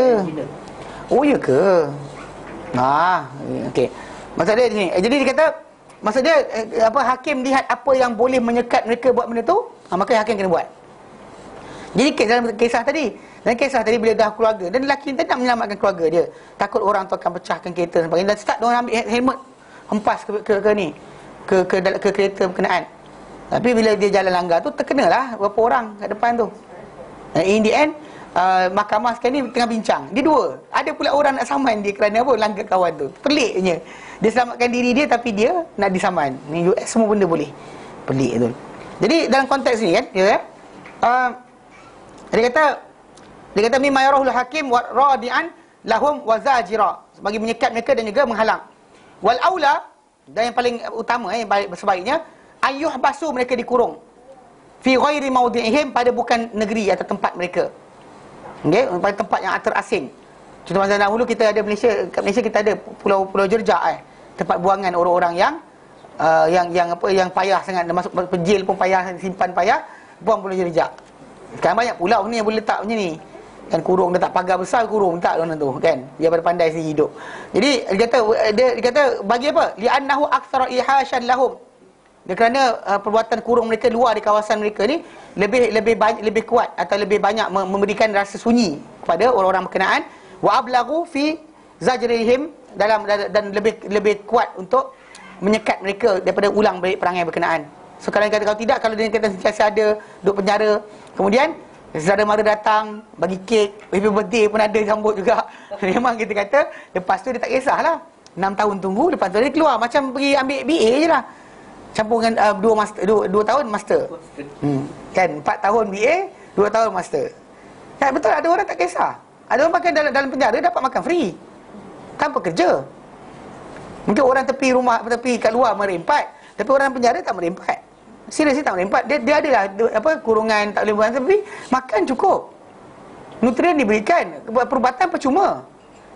Ya ke? Okey. Maksud dia ni. Jadi dia kata, maksud dia hakim lihat apa yang boleh menyekat mereka buat benda tu, maka hakim kena buat. Jadi dalam kisah tadi bila dah keluarga, dan lelaki ni nak menyelamatkan keluarga dia, takut orang tu akan pecahkan kereta dan sebagainya, dan start dia orang ambil helmet, hempas ke kereta berkenaan. Tapi bila dia jalan langgar tu, terkenalah beberapa orang kat depan tu. Dan in the end, mahkamah sekarang ni tengah bincang. Dia dua. Ada pula orang nak saman dia kerana langgar kawan tu. Peliknya. Dia selamatkan diri dia tapi dia nak disaman. Ni US semua benda boleh. Pelik tu. Jadi dalam konteks ni kan, dia kata mimma yarahul hakim wa radian lahum wa zajira, bagi menyekat mereka dan juga menghalang. Wal aula, dan yang paling utama yang paling sebaiknya, ayyuh basu, mereka dikurung. fi ghairi mawdi'ihim, pada bukan negeri atau tempat mereka. Okey, pada tempat yang terasing. Contoh masa dahulu kita ada Malaysia, kat Malaysia kita ada pulau Jerjak tempat buangan orang-orang yang yang payah sangat, masuk penjil pun payah, simpan payah, buang pulau Jerjak. Sekarang banyak pulau ni yang boleh letak macam ni. Kan kurung, letak pagar besar, kurung letak orang tu kan. Dia pada pandai sini hidup. Jadi dia kata bagi apa? Li'annahu aktsara ihashan lahum. Dia kerana perbuatan kurung mereka luar di kawasan mereka ni lebih kuat atau lebih banyak memberikan rasa sunyi kepada orang-orang berkenaan. Wa ablaghu fi zajrihim, dan lebih kuat untuk menyekat mereka daripada ulang balik perangai berkenaan. So kalau tidak, kalau dia kata sentiasa ada duduk penjara, kemudian saudara mara datang bagi kek, happy birthday pun ada sambut juga. Memang kita kata lepas tu dia tak kisahlah. 6 tahun tunggu, lepas tu dia keluar macam pergi ambil BA je lah. Campur dengan 2 tahun master. Kan 4 tahun BA, 2 tahun master. Kan betul, ada orang tak kisah. Ada orang pakai dalam penjara dapat makan free tanpa kerja. Mungkin orang tepi rumah, tepi kat luar merempat, tapi orang penjara tak merempat. Serius tak merempat. Dia adalah kurungan tak boleh buat, tapi makan cukup. Nutrien diberikan, perubatan percuma.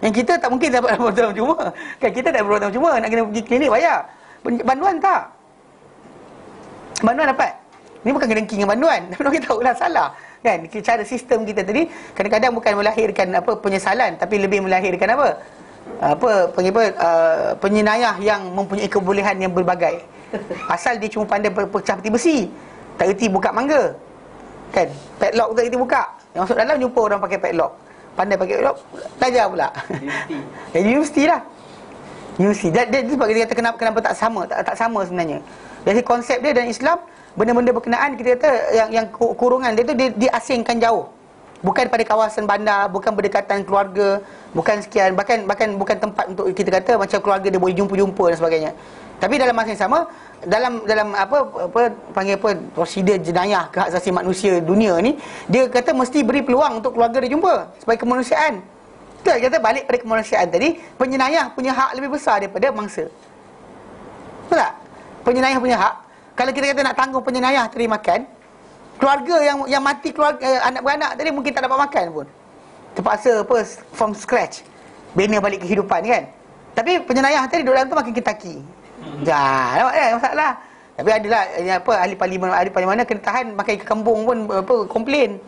Yang kita tak mungkin dapat perubatan percuma. Kan kita tak perubatan percuma, nak kena pergi klinik bayar. Banduan tak. Banduan dapat. Ini bukan kena dengan banduan, tapi kita tahulah salah. Kan cara sistem kita tadi kadang-kadang bukan melahirkan penyesalan, tapi lebih melahirkan penyinayah yang mempunyai kebolehan yang berbagai. Asal dia cuma pandai pecah peti besi, tak erti buka mangga. Kan padlock tak erti buka. Yang masuk dalam jumpa orang pakai padlock, pandai pakai padlock, belajar pula. Universiti lah. Universiti. Dia sebab kita kata kenapa tak sama sebenarnya. Dari konsep dia dalam Islam, benda-benda berkenaan kita kata yang kurungan dia tu dia asingkan jauh. Bukan pada kawasan bandar, bukan berdekatan keluarga, bukan sekian, bahkan bukan tempat untuk kita kata macam keluarga dia boleh jumpa dan sebagainya. Tapi dalam masa yang sama, dalam prosedur jenayah ke hak asasi manusia dunia ni, dia kata mesti beri peluang untuk keluarga dia jumpa sebagai kemanusiaan. Itu dia kata balik pada kemanusiaan tadi, penjenayah punya hak lebih besar daripada mangsa. Betul tak? Penjenayah punya hak. Kalau kita kata nak tanggung penjenayah tadi makan, keluarga yang mati, keluarga anak beranak tadi mungkin tak dapat makan pun. Terpaksa from scratch bina balik kehidupan kan. Tapi penjenayah tadi duduk dalam tu makin kitaki. Nampak kan masalah. Tapi adalah ahli parlimen kena tahan makan ikan kembung pun komplain.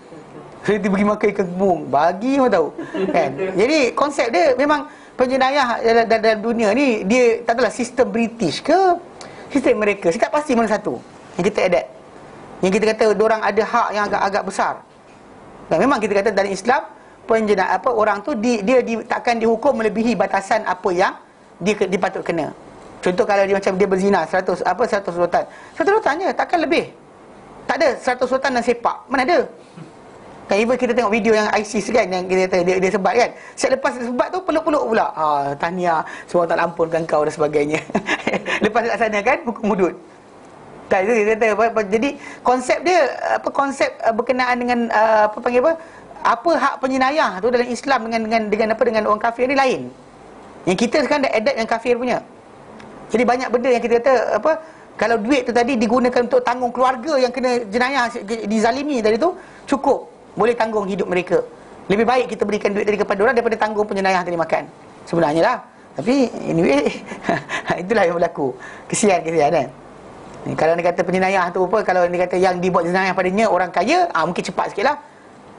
Dia pergi makan ikan kembung, bagi orang tahu kan. Jadi konsep dia memang penjenayah dalam dunia ni, dia tak adalah sistem British ke sistem mereka. Saya tak pasti mana satu yang kita adapt. Yang kita kata diorang ada hak yang agak besar. Dan memang kita kata dalam Islam orang tu dia takkan dihukum melebihi batasan apa yang dia patut kena. Contoh kalau dia macam dia berzina 100 rotan. 100 rotan je, takkan lebih. Tak ada 100 rotan dan sepak. Mana ada? Kan even kita tengok video yang ISIS kan, yang kita kata dia sebat kan. Lepas dia sebat tu peluk-peluk pula. Tahniah, semua tak ampunkan kau dan sebagainya. Lepas dia laksanakan hukum hudud. Tak, itu dia kata jadi konsep dia konsep berkenaan dengan apa hak penjenayah tu dalam Islam dengan orang kafir ni lain. Yang kita sekarang dah adapt yang kafir punya. Jadi banyak benda yang kita kata kalau duit tu tadi digunakan untuk tanggung keluarga yang kena jenayah, dizalimi tadi tu, cukup boleh tanggung hidup mereka. Lebih baik kita berikan duit tadi kepada orang daripada tanggung penjenayah tadi makan. Sebenarnya lah. Tapi anyway itulah yang berlaku. Kesian kan. Kalau dia kata penjenayah tu kalau dia kata yang dibuat jenayah padanya orang kaya, mungkin cepat sikit lah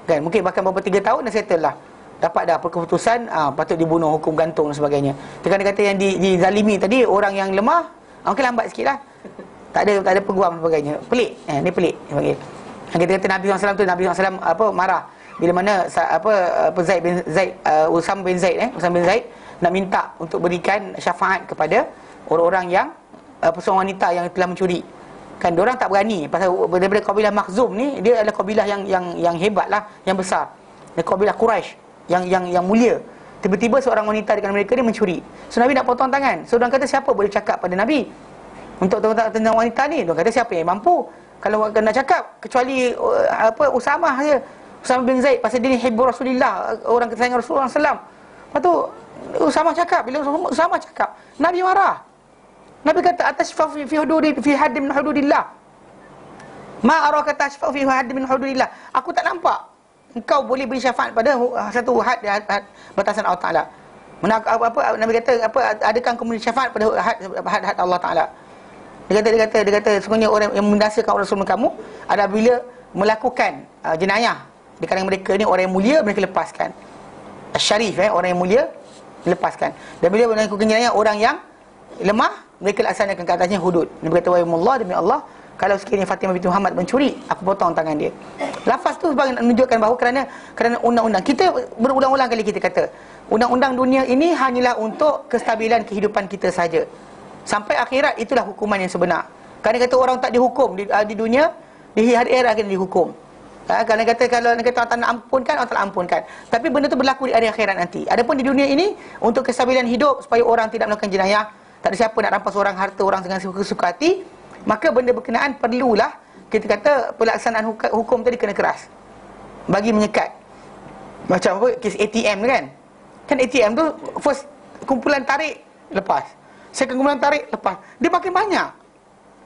kan. Mungkin bahkan beberapa 3 tahun dah settle lah, dapat dah keputusan patut dibunuh, hukum gantung dan sebagainya. Tekan dia kata yang dizalimi tadi orang yang lemah, mungkin lambat sikit lah. Tak ada peguam dan sebagainya. Pelik. Dia pelik dia panggil. Kita kata Nabi SAW marah bila mana Usam bin Zaid nak minta untuk berikan syafaat kepada orang-orang yang seorang wanita yang telah mencuri. Kan diorang tak berani pasal daripada kabilah Makhzum ni, dia adalah kabilah yang hebat lah, yang besar. Dia kabilah Quraisy yang mulia. Tiba-tiba seorang wanita dengan mereka ni mencuri. So Nabi nak potong tangan. So diorang kata siapa boleh cakap pada Nabi untuk tentang wanita ni? Diorang kata siapa yang mampu kalau nak cakap kecuali Usamah saja. Usamah bin Zaid, pasal dia ni hibbu Rasulillah, orang kesayangan Rasulullah SAW. Lepas tu Usamah cakap, bila Usamah cakap, Nabi marah. Nabi kata atas fi hadd min hududillah. Ma araka tashfa'u fi hadd min hududillah. Aku tak nampak engkau boleh beri syafaat pada satu had batasan Allah Taala. Apa Nabi kata, adakah kau beri syafaat pada had Allah Taala? Dia kata sesungguhnya orang yang mendasakan Rasul kamu adalah bila melakukan jenayah di kalangan mereka ni, orang yang mulia mereka lepaskan. Syarif, orang yang mulia lepaskan. Dan bila melakukan jenayah orang yang lemah, mereka laksanakan ke atasnya hudud. Nabi kata, wahai demi Allah, kalau sekiranya Fatimah binti Muhammad mencuri, aku potong tangan dia. Lafaz tu sebagai menunjukkan bahawa kerana undang-undang, kita berulang-ulang kali kita kata, undang-undang dunia ini hanyalah untuk kestabilan kehidupan kita saja. Sampai akhirat itulah hukuman yang sebenar. Kerana kata orang tak dihukum di dunia, di hari akhirat akan dihukum. Kalau Allah tak nak ampunkan, Allah tak ampunkan. Tapi benda tu berlaku di hari akhirat nanti. Adapun di dunia ini, untuk kestabilan hidup, supaya orang tidak melakukan jenayah, tak ada siapa nak rampas orang harta orang dengan suka hati, maka benda berkenaan perlulah kita kata pelaksanaan hukum tadi kena keras bagi menyekat. Macam apa kes ATM kan? Kan ATM tu first kumpulan tarik lepas, second kumpulan tarik lepas, dia makin banyak.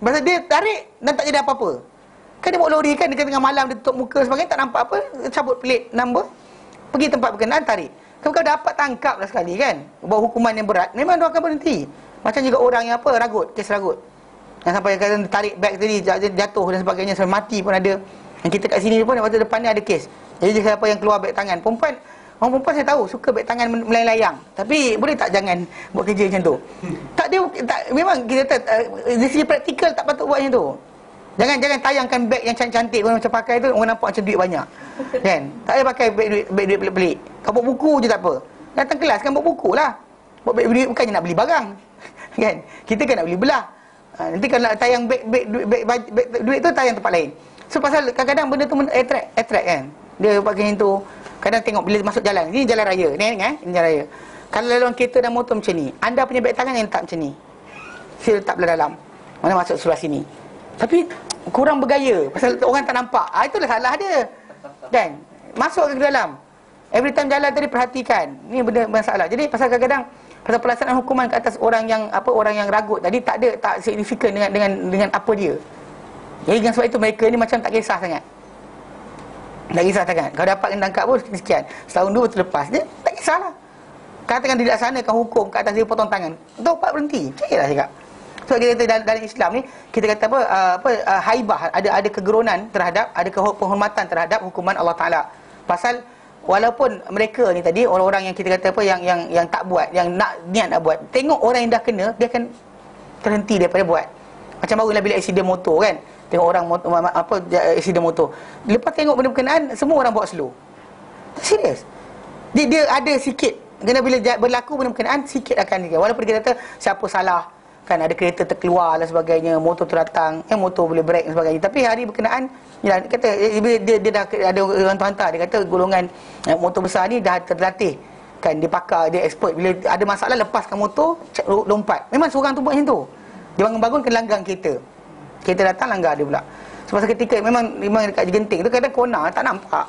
Pasal dia tarik dan tak jadi apa-apa. Kan dia bawa lori kan, dia tengah malam dia tutup muka sebagainya, tak nampak apa, cabut plate number, pergi tempat berkenaan tarik. Kalau dapat tangkap lah sekali kan, bawa hukuman yang berat, memang dia akan berhenti. Macam juga orang yang apa, ragut, kes ragut, yang sampai kadang tarik beg tadi jatuh dan sebagainya sampai mati pun ada. Yang kita kat sini pun waktu depan ni ada kes. Jadi siapa yang keluar beg tangan, orang perempuan saya tahu suka beg tangan melayang-layang. Tapi boleh tak jangan buat kerja macam tu. Tak dia tak, memang kita kata dari segi praktikal tak patut buat macam tu. Jangan tayangkan beg yang cantik-cantik orang macam pakai tu, orang nampak macam duit banyak. Kan? Tak payah pakai beg duit pelik-pelik. Kau bawa buku je tak apa. Datang kelas kan bawa buku lah. Bawa beg duit bukannya nak beli barang. Kan? Kita kan nak beli belah. Nanti kalau nak tayang beg duit tu tayang tempat lain. So pasal kadang-kadang benda tu attract kan. Dia pakai macam tu. Kadang tengok bila masuk jalan. Ini jalan raya. Ni ini jalan raya. Kalau laluan kereta dan motor macam ni, anda punya beg tangan yang letak macam ni, sila letak belah dalam. Mana masuk sebelah sini. Tapi kurang bergaya. Pasal orang tak nampak. Itulah salah dia. Kan? Masuk ke dalam. Every time jalan tadi perhatikan. Ni benda masalah. Jadi pasal kadang-kadang pasal pelaksanaan hukuman ke atas orang yang ragut tadi tak signifikan dengan apa dia. Jadi dengan sebab itu mereka ni macam tak kisah sangat. Tak kisah sangat. Kalau dapat kena tangkap pun sekian. Setahun dua terlepas dia tak kisahlah. Katakan dilaksanakan hukum ke atas dia potong tangan. Taubat berhenti. Cairlah cakap. So kita kata dalam Islam ni kita kata haibah, ada kegerunan terhadap, ada penghormatan terhadap hukuman Allah Taala. Pasal walaupun mereka ni tadi orang-orang yang kita kata yang tak buat, yang niat nak buat, tengok orang yang dah kena, dia akan terhenti daripada buat. Macam barulah bila aksiden motor kan, tengok orang aksiden motor, lepas tengok benda berkenaan semua orang bawa slow. Serius. Dia ada sikit, kena bila berlaku benda berkenaan sikit akan dia. Walaupun kita kata siapa salah kan, ada kereta terkeluar dan sebagainya, motor tu datang, motor boleh break dan sebagainya, tapi hari berkenaan ya, kata dia dah ada orang hantar, dia kata golongan motor besar ni dah terlatih kan, dia pakar, dia expert, bila ada masalah lepaskan motor, lompat. Memang seorang tu buat macam tu, dia bangun-bangun kena langgang kereta datang langgar dia pula. Sebab ketika memang dekat genting tu kadang kona tak nampak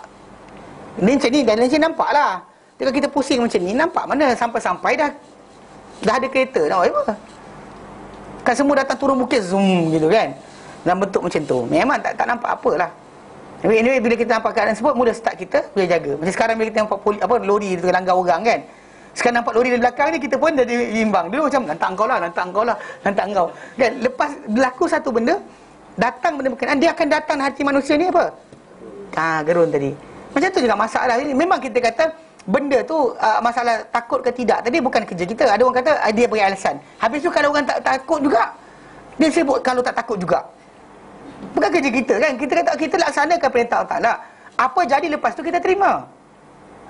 ni macam ni, dan macam nampak lah. Kalau kita pusing macam ni, nampak mana sampai-sampai dah ada kereta nak buat apa. Kan semua datang turun bukit zoom gitu kan, dalam bentuk macam tu. Memang tak nampak apalah. Anyway, bila kita nampak keadaan sebut, mula start kita boleh jaga. Macam sekarang bila kita nampak lori tu langgar orang kan, sekarang nampak lori di belakang ni, kita pun dah diimbang. Dulu macam lantak engkau. Dan lepas berlaku satu benda, datang benda berkenaan, dia akan datang hati manusia ni apa? Gerun tadi. Macam tu juga masalah ini. Memang kita kata benda tu masalah takut ke tidak tadi bukan kerja kita. Ada orang kata dia beri alasan. Habis tu kalau orang tak takut juga, dia sebut kalau tak takut juga. Bukan kerja kita kan. Kita kata kita laksanakan perintah Allah Taala. Apa jadi lepas tu kita terima.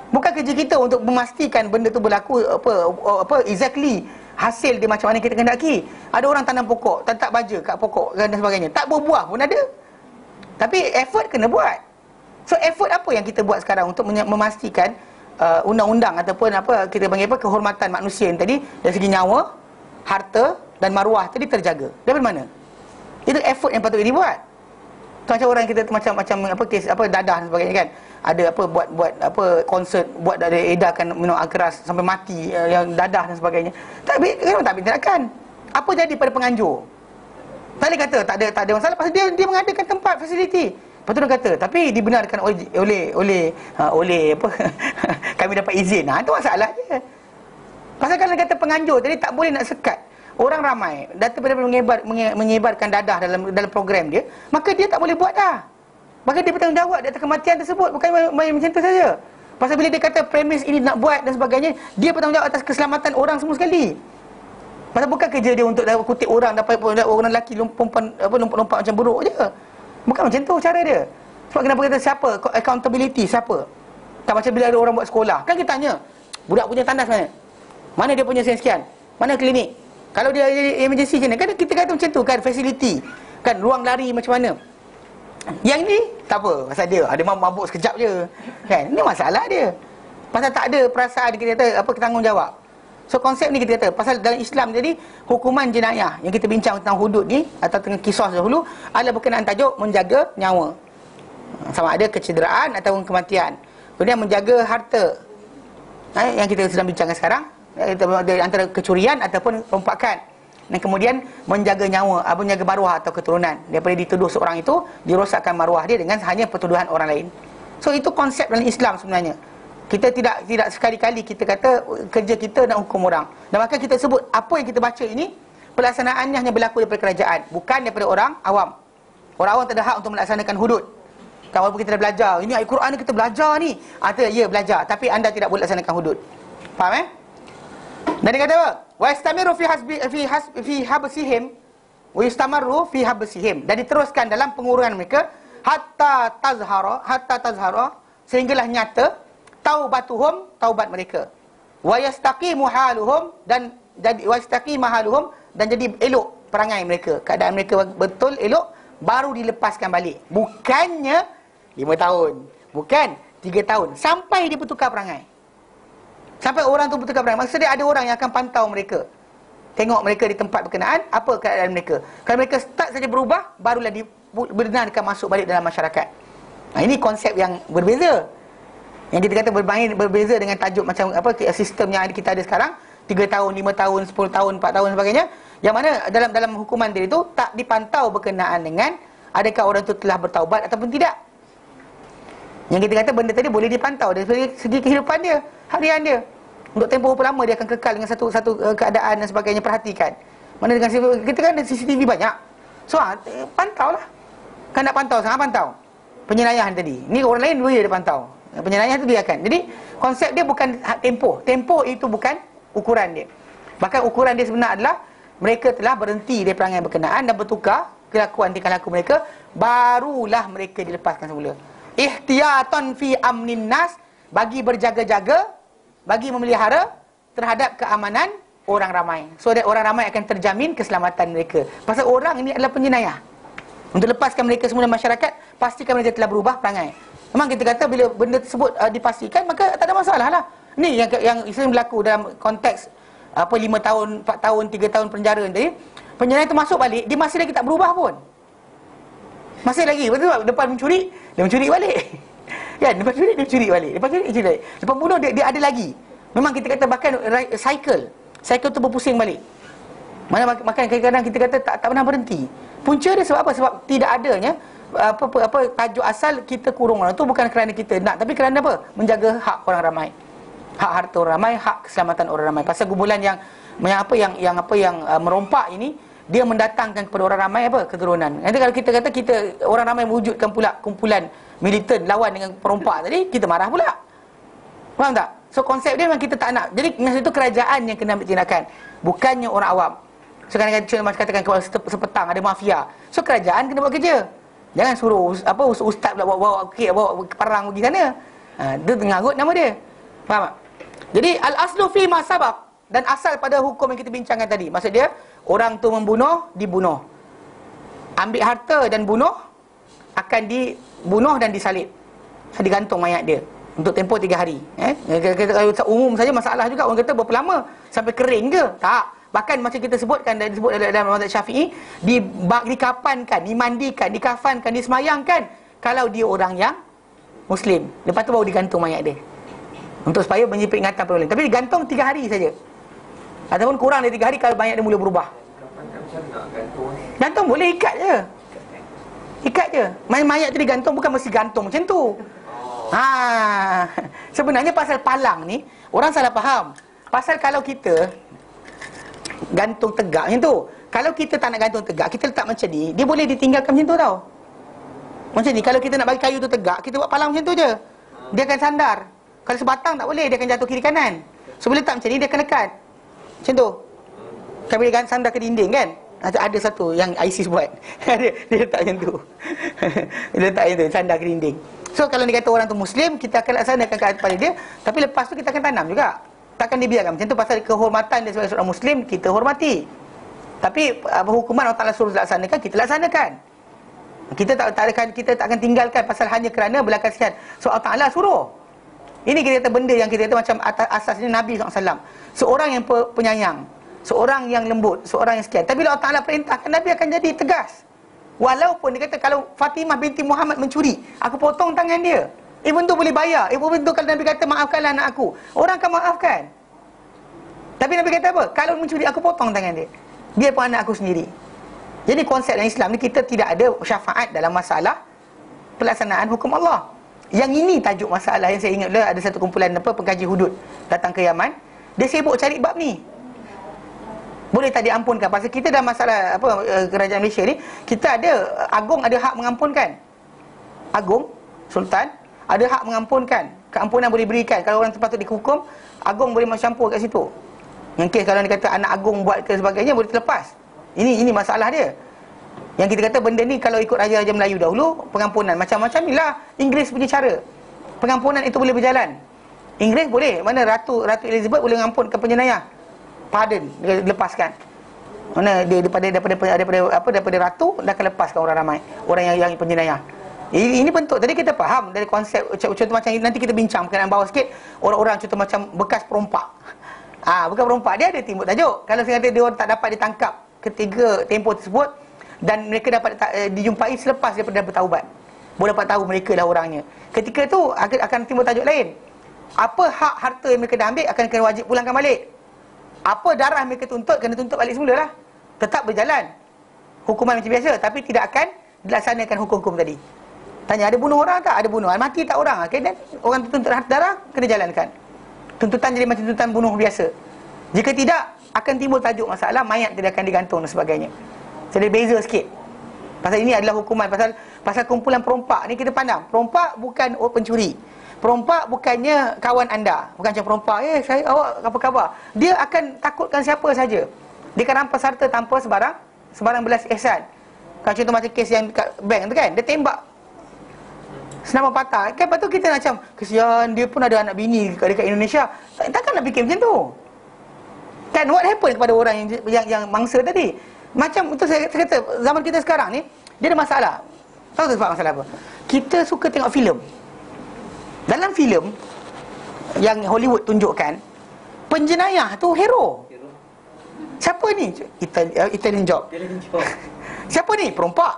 Bukan kerja kita untuk memastikan benda tu berlaku exactly hasil dia macam mana kita kehendaki. Ada orang tanam pokok, tak baja kat pokok dan sebagainya, tak berbuah pun ada. Tapi effort kena buat. So effort apa yang kita buat sekarang untuk memastikan undang-undang ataupun kita panggil kehormatan manusia yang tadi dari segi nyawa, harta dan maruah tadi terjaga. Dari mana? Itu effort yang patut dibuat. Macam orang kita macam kes dadah dan sebagainya kan. Ada buat konsert, buat ada edarkan minum keras sampai mati yang dadah dan sebagainya. Tapi kenapa tak tindakan? Apa jadi pada penganjur? Tak boleh kata tak ada masalah pasal dia mengadakan tempat fasiliti. Lepas tu dia kata tapi dibenarkan oleh apa kami dapat izin. Itu masalah je. Pasal kalau kata penganjur tadi tak boleh nak sekat orang ramai daripada menyebarkan dadah dalam program dia, maka dia tak boleh buat dah. Maka dia bertanggungjawab di atas kematian tersebut, bukan main macam tu saja. Pasal bila dia kata premis ini nak buat dan sebagainya, dia bertanggungjawab atas keselamatan orang semua sekali. Pasal bukan kerja dia untuk kutip orang, dapat orang lelaki lompat macam buruk je. Bukan macam tu cara dia. Sebab kenapa kata siapa accountability, siapa? Tak macam bila ada orang buat sekolah, kan kita tanya budak punya tandas mana? Mana dia punya sekian? Mana klinik? Kalau dia emergency macam mana? Kan kita kata macam tu kan, facility kan, ruang lari macam mana. Yang ni tak apa, pasal dia ada mabuk sekejap je kan. Ini masalah dia. Pasal tak ada perasaan kita kata apa tanggungjawab. So konsep ni kita kata pasal dalam Islam jadi hukuman jenayah yang kita bincang tentang hudud ni atau tentang kisah dahulu adalah berkenaan tajuk menjaga nyawa. Sama ada kecederaan ataupun kematian. Kemudian menjaga harta. Yang kita sedang bincangkan sekarang, antara kecurian ataupun rompakan. Dan kemudian menjaga nyawa, menjaga maruah atau keturunan. Daripada dituduh seorang itu, dirosakkan maruah dia dengan hanya pertuduhan orang lain. So itu konsep dalam Islam sebenarnya. Kita tidak sekali-kali kita kata kerja kita nak hukum orang. Dan maka kita sebut apa yang kita baca ini pelaksanaannya hanya berlaku daripada kerajaan, bukan daripada orang awam. Orang awam tak ada hak untuk melaksanakan hudud. Kalau kita dah belajar, ini ayat Quran ni kita belajar ni. Ya belajar, tapi anda tidak boleh laksanakan hudud. Faham Dan dia kata apa? Wa yastamiru fi habsihim wa yastamaru fi habsihim. Dan diteruskan dalam pengurusan mereka hatta tazhara sehinggalah nyata taubat mereka. Wa yastaqimu haluhum dan jadi elok perangai mereka. Keadaan mereka betul elok baru dilepaskan balik. Bukannya 5 tahun, bukan 3 tahun sampai dia bertukar perangai. Sampai orang tu bertukar perangai. Maksudnya ada orang yang akan pantau mereka, tengok mereka di tempat berkenaan, apa keadaan mereka. Kalau mereka start saja berubah, barulah dibenarkan masuk balik dalam masyarakat. Ini konsep yang berbeza. Yang kita kata berbeza dengan tajuk macam apa sistem yang kita ada sekarang, 3 tahun, 5 tahun, 10 tahun, 4 tahun sebagainya. Yang mana dalam hukuman dia itu tak dipantau berkenaan dengan adakah orang itu telah bertaubat ataupun tidak. Yang kita kata benda tadi boleh dipantau dari segi kehidupan dia, harian dia. Untuk tempoh berapa lama dia akan kekal dengan satu keadaan dan sebagainya, perhatikan. Mana dengan kita kan ada CCTV banyak. So pantaulah. Kan nak pantau, sangat pantau. Penyelayan tadi. Ni orang lain boleh dia pantau. Penyelayan tu biarkan. Jadi konsep dia bukan tempoh. Tempoh itu bukan ukuran dia. Bahkan ukuran dia sebenar adalah mereka telah berhenti dari perangai berkenaan dan bertukar kelakuan tingkah laku mereka, barulah mereka dilepaskan semula. Ihtiyatan fi amnin nas, bagi berjaga-jaga, bagi memelihara terhadap keamanan orang ramai. So that orang ramai akan terjamin keselamatan mereka. Pasal orang ini adalah penjenayah. Untuk lepaskan mereka semula masyarakat, pastikan mereka telah berubah perangai. Memang kita kata bila benda tersebut dipastikan, maka tak ada masalah lah. Ni yang sering berlaku dalam konteks 5 tahun, 4 tahun, 3 tahun penjara tadi. Penjenayah itu masuk balik, dia masih lagi tak berubah pun. Masih lagi, betul tak? Depan mencuri, dia mencuri balik. Kan, lepas curi, dia mencuri balik. Lepas curi, dia mencuri balik. Lepas bunuh, dia ada lagi. Memang kita kata bahkan cycle tu berpusing balik. Mana makan kadang-kadang kita kata tak pernah berhenti. Punca dia sebab apa? Sebab tidak adanya apa tajuk asal kita kurung orang tu bukan kerana kita nak, tapi kerana apa? Menjaga hak orang ramai. Hak harta orang ramai, hak keselamatan orang ramai. Pasal gumpulan yang merompak ini, dia mendatangkan kepada orang ramai apa? Keturunan. Nanti kalau kita kata orang ramai mewujudkan pula kumpulan militan lawan dengan perompak tadi, kita marah pula. Faham tak? So konsep dia memang kita tak nak. Jadi masa itu kerajaan yang kena ambil tindakan, bukannya orang awam. So kadang-kadang katakan kalau sepetang ada mafia, so kerajaan kena buat kerja. Jangan suruh ustaz pula bawa parang pergi sana. Dia tengarut nama dia. Faham tak? Jadi al-aslu fi ma sabaq, dan asal pada hukum yang kita bincangkan tadi, maksud dia orang tu membunuh, dibunuh. Ambil harta dan bunuh, akan dibunuh dan disalib. Digantung mayat dia untuk tempoh 3 hari. Kalau umum saja masalah juga. Orang kata berapa lama sampai kering ke? Tak. Bahkan macam kita sebutkan dan disebut dalam mazhab Syafi'i, dikafankan, dimandikan, dikafankan, disemayangkan kalau dia orang yang Muslim. Lepas tu baru digantung mayat dia, untuk supaya menjadi peringatan pada orang lain. Tapi digantung 3 hari saja, ataupun kurang dari 3 hari kalau mayat dia mula berubah. Kapan macam nak gantung Gantung boleh, ikat je. Ikat je. Mayat tu digantung, bukan mesti gantung macam tu. Sebenarnya pasal palang ni orang salah faham. Pasal kalau kita gantung tegak macam tu, kalau kita tak nak gantung tegak, kita letak macam ni, dia boleh ditinggalkan macam tu tau. Macam ni, kalau kita nak bagi kayu tu tegak, kita buat palang macam tu je, dia akan sandar. Kalau sebatang tak boleh, dia akan jatuh kiri kanan. So bila letak macam ni, dia akan lekat macam tu. Kan boleh sandar ke dinding kan. Ada satu yang ISIS buat. Dia letak macam tu. Dia letak macam tu, sandar ke dinding. So kalau dia kata orang tu Muslim, kita akan laksanakan kepada dia. Tapi lepas tu kita akan tanam juga. Takkan dibiarkan macam tu. Pasal kehormatan dia sebagai seorang Muslim, kita hormati. Tapi hukuman Allah Ta'ala suruh laksanakan, kita laksanakan. Kita tak akan tinggalkan pasal hanya kerana belas kasihan. So Allah Ta'ala suruh. Ini kita kata benda yang kita kata macam asasnya Nabi SAW. Seorang yang penyayang, seorang yang lembut, seorang yang sekian. Tapi bila Allah Ta'ala perintahkan, Nabi akan jadi tegas. Walaupun dia kata kalau Fatimah binti Muhammad mencuri, aku potong tangan dia. Even tu boleh bayar. Even tu kalau Nabi kata maafkanlah anak aku, orang akan maafkan. Tapi Nabi kata apa? Kalau mencuri, aku potong tangan dia. Dia pun anak aku sendiri. Jadi konsep dalam Islam ni, kita tidak ada syafaat dalam masalah pelaksanaan hukum Allah. Yang ini tajuk masalah yang saya ingat dulu, ada satu kumpulan pengkaji hudud datang ke Yaman. Dia sibuk cari bab ni. Boleh tak diampunkan? Pasal kita dalam masalah kerajaan Malaysia ni, kita ada agung ada hak mengampunkan. Agung, sultan ada hak mengampunkan. Keampunan boleh berikan. Kalau orang terpatut dihukum, agung boleh mencampur kat situ. Yang kes kalau dia kata anak agung buat ke sebagainya, boleh terlepas. Ini masalah dia. Yang kita kata benda ni kalau ikut Raja-Raja Melayu dahulu, pengampunan macam-macam ni lah Inggeris punya cara. Pengampunan itu boleh berjalan. Inggeris boleh, mana Ratu Elizabeth boleh mengampunkan penjenayah. Pardon, dia lepaskan. Mana dia daripada ratu dah akan lepaskan orang ramai, orang yang penjenayah. Ini bentuk tadi kita faham dari konsep contoh macam nanti kita bincang berkenaan bawah sikit, orang-orang contoh macam bekas perompak. Bekas perompak dia ada timbul tajuk. Kalau sekiranya dia orang tak dapat ditangkap ketiga tempoh tersebut dan mereka dapat dijumpai selepas daripada bertaubat, boleh dapat tahu mereka lah orangnya. Ketika tu akan timbul tajuk lain. Apa hak harta yang mereka dah ambil akan kena wajib pulangkan balik. Apa darah mereka tuntut, kena tuntut balik semula lah. Tetap berjalan hukuman macam biasa, tapi tidak akan dilaksanakan hukum-hukum tadi. Tanya, ada bunuh orang tak? Ada bunuh. Mati tak orang? Okay, dan orang tuntut darah, kena jalankan. Tuntutan jadi macam tuntutan bunuh biasa. Jika tidak, akan timbul tajuk masalah, mayat tidak akan digantung dan sebagainya. Jadi beza sikit. Pasal ini adalah hukuman. Pasal kumpulan perompak ni kita pandang, perompak bukan pencuri. Perompak bukannya kawan anda. Bukan macam perompak, awak apa khabar? Dia akan takutkan siapa saja. Dia akan rampas harta tanpa sebarang belas ihsan. Kalau contoh macam kes yang kat bank tu kan, dia tembak senaman patah. Kan lepas tu kita macam, kesian, dia pun ada anak bini dekat Indonesia. Takkan nak fikir macam tu. Kan what happen kepada orang yang mangsa tadi? Macam betul saya kata, zaman kita sekarang ni, dia ada masalah. Tahu tak sebab masalah apa? Kita suka tengok filem. Dalam filem yang Hollywood tunjukkan, penjenayah tu hero. Siapa ni? Italian Job. Siapa ni? Perompak,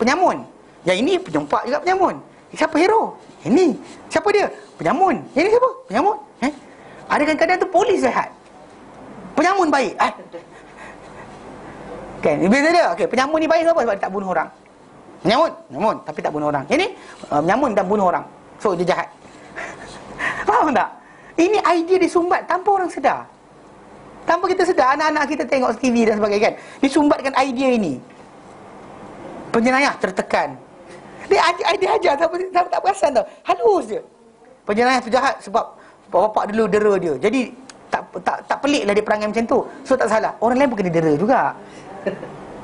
penyamun. Yang ini penyompak juga penyamun. Siapa hero? Ini. Siapa dia? Penyamun. Ini siapa? Penyamun. Ada kadang-kadang tu polis jahat, penyamun baik. Kan, beza dia. Okey, penyamun ni baik sebab dia tak bunuh orang. Penyamun tapi tak bunuh orang. Ini penyamun dan bunuh orang. So dia jahat. Faham tak? Ini idea disumbat tanpa orang sedar. Tanpa kita sedar, anak-anak kita tengok TV dan sebagainya kan, disumbatkan idea ini. Penjenayah tertekan. Dia idea ajar, tak perasan tau. Halus je. Penjenayah tu jahat sebab bapak dulu dera dia. Jadi tak peliklah dia perangai macam tu. So tak salah. Orang lain pun kena dera juga.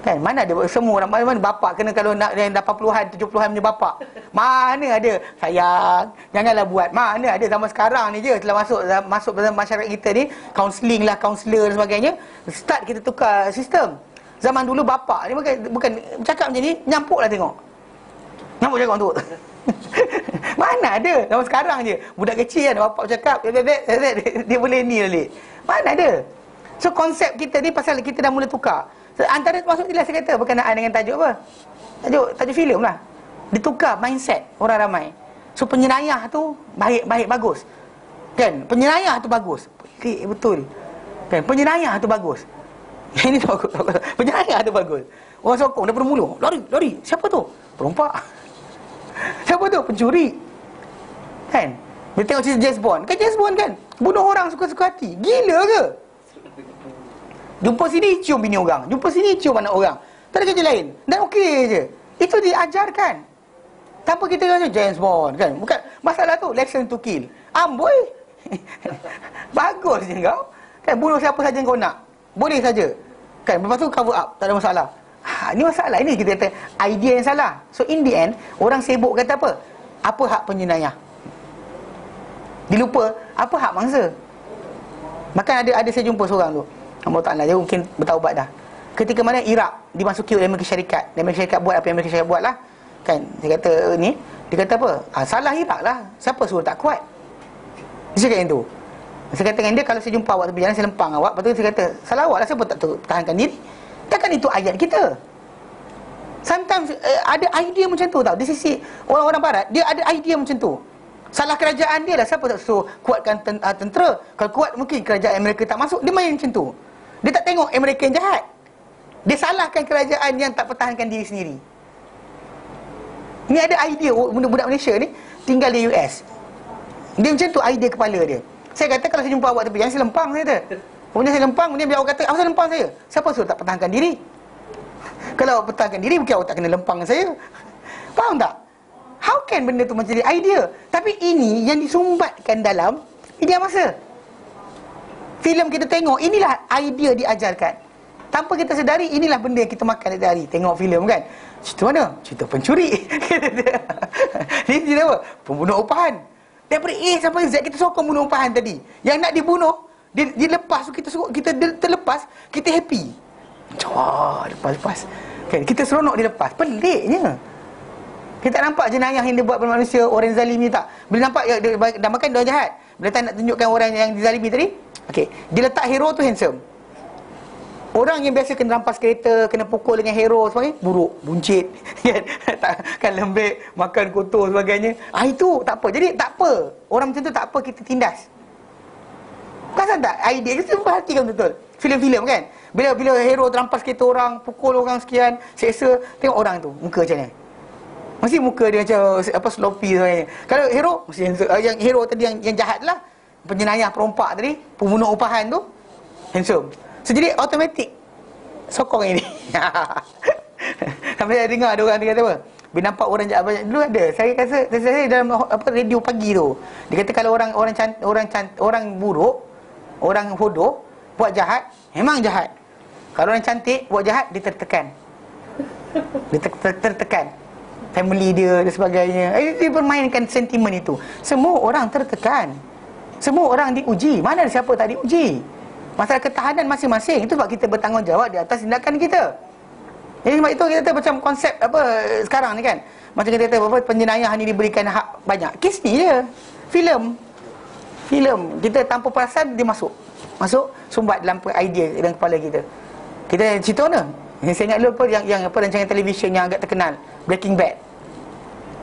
Kan, mana ada semua orang, mana bapak kena, kalau nak yang 80-an 70-an punya bapak, mana ada sayang, janganlah buat. Mana ada, zaman sekarang ni je telah masuk dalam masyarakat kita ni, kaunseling lah, kaunselor dan sebagainya. Start kita tukar sistem. Zaman dulu bapak ni bukan cakap macam ni, nyampuk lah tengok. Nyampuk cakap tu. Mana ada, zaman sekarang je budak kecil kan, bapak cakap dia boleh ni balik. Mana ada. So konsep kita ni pasal kita dah mula tukar. Antara masuk jelas saya kata berkenaan dengan tajuk apa? Tajuk filem lah. Ditukar mindset orang ramai. So penjenayah tu baik bagus. Kan? Penjenayah tu bagus. Betul. Kan? Penjenayah tu bagus. Ini tu bagus. Penjaya tu bagus. Orang sokong daripada mula. Lari. Siapa tu? Perompak. Siapa tu? Pencuri. Kan? Dia tengok cerita James Bond. Kan James Bond kan? Bunuh orang suka-suka hati. Gila ke? Jumpa sini cium bini orang. Jumpa sini cium anak orang. Tak ada kerja lain. Dan okey je. Itu diajarkan. Tanpa kita kata James Bond kan. Bukan masalah tu lesson to kill. Amboi. Bagus je kau. Kan bunuh siapa saja kau nak. Boleh saja. Kan lepas tu cover up, tak ada masalah. Ini masalah ini kita kata idea yang salah. So in the end orang sibuk kata apa? Apa hak penjenayah? Dilupa apa hak mangsa. Bahkan ada saya jumpa seorang tu. Allah Taala dia mungkin bertaubat dah. Ketika mana Iraq dimasuki oleh Amerika Syarikat. Dan Amerika Syarikat buat apa yang Amerika Syarikat buat lah. Kan dia kata ni, dia kata apa? Salah Iraq lah. Siapa suruh tak kuat? Dia cakap yang tu. Saya kata dengan dia, kalau saya jumpa awak tepi jalan, saya lempang awak. Lepas tu saya kata, salah awak lah, siapa tak tahankan diri? Takkan itu ayat kita. Sometimes ada idea macam tu tau. Di sisi orang-orang barat, dia ada idea macam tu. Salah kerajaan dia lah, siapa tak suruh kuatkan tentera? Kalau kuat mungkin kerajaan Amerika tak masuk. Dia main macam tu. Dia tak tengok Amerika yang jahat. Dia salahkan kerajaan yang tak pertahankan diri sendiri. Ini ada idea budak-budak Malaysia ni tinggal di US. Dia macam tu idea kepala dia. Saya kata kalau saya jumpa awak tepi jalan, saya lempang, saya kata. Kemudian saya lempang, kemudian biar awak kata, asal lempang saya? Siapa suruh tak pertahankan diri? Kalau awak pertahankan diri, mungkin awak tak kena lempang saya. Faham tak? How can benda tu menjadi idea? Tapi ini yang disumbatkan dalam media masa. Filem kita tengok, inilah idea diajarkan. Tanpa kita sedari, inilah benda yang kita makan setiap hari. Tengok filem kan? Cerita mana? Cerita pencuri. Ini cerita apa? Pembunuh upahan. Daripada A sampai Z kita sokong bunuh umpahan tadi. Yang nak dibunuh, dia lepas kita terlepas, kita happy. Wah, lepas. Kan kita seronok dia lepas. Peliknya. Kita tak nampak jenayah yang dia buat pada manusia, orang zalim ni tak. Bila nampak dia dah makan dia jahat. Bila tak nak tunjukkan orang yang dizalimi tadi, okey, dia letak hero tu handsome. Orang yang biasa kena rampas kereta, kena pukul dengan hero sebagainya, buruk, buncit, kan lembek, makan kotor sebagainya. Itu tak apa. Jadi tak apa. Orang macam tu tak apa kita tindas. Perasan tak? Idea kita perhatikan betul. Filem-filem kan. Bila hero terampas kereta orang, pukul orang sekian, seksa, tengok orang tu muka macam ni. Mesti muka dia macam apa sloppy sebagainya. Kalau hero, mesti yang hero tadi yang jahat lah, penjenayah perompak tadi, pembunuh upahan tu handsome. So jadi automatik sokong ini. Sampai saya dengar ada orang dia kata apa? Bila nampak orang jahat banyak dulu ada. Saya rasa saya dalam apa radio pagi tu. Dia kata kalau orang buruk, orang bodoh buat jahat, memang jahat. Kalau orang cantik buat jahat, dia tertekan. Dia tertekan. Family dia dan sebagainya. Dia permainkan sentimen itu. Semua orang tertekan. Semua orang diuji. Mana ada siapa tak diuji? Masalah ketahanan masing-masing. Itu sebab kita bertanggungjawab di atas tindakan kita. Jadi sebab itu kita kata macam konsep apa sekarang ni kan. Macam kita kata apa penjenayah ni diberikan hak banyak. Kes ni je. Filem. Kita tanpa perasan dia masuk sumbat dalam idea dalam kepala kita. Kita cerita mana? Saya ingat dulu apa yang apa rancangan televisyen yang agak terkenal, Breaking Bad.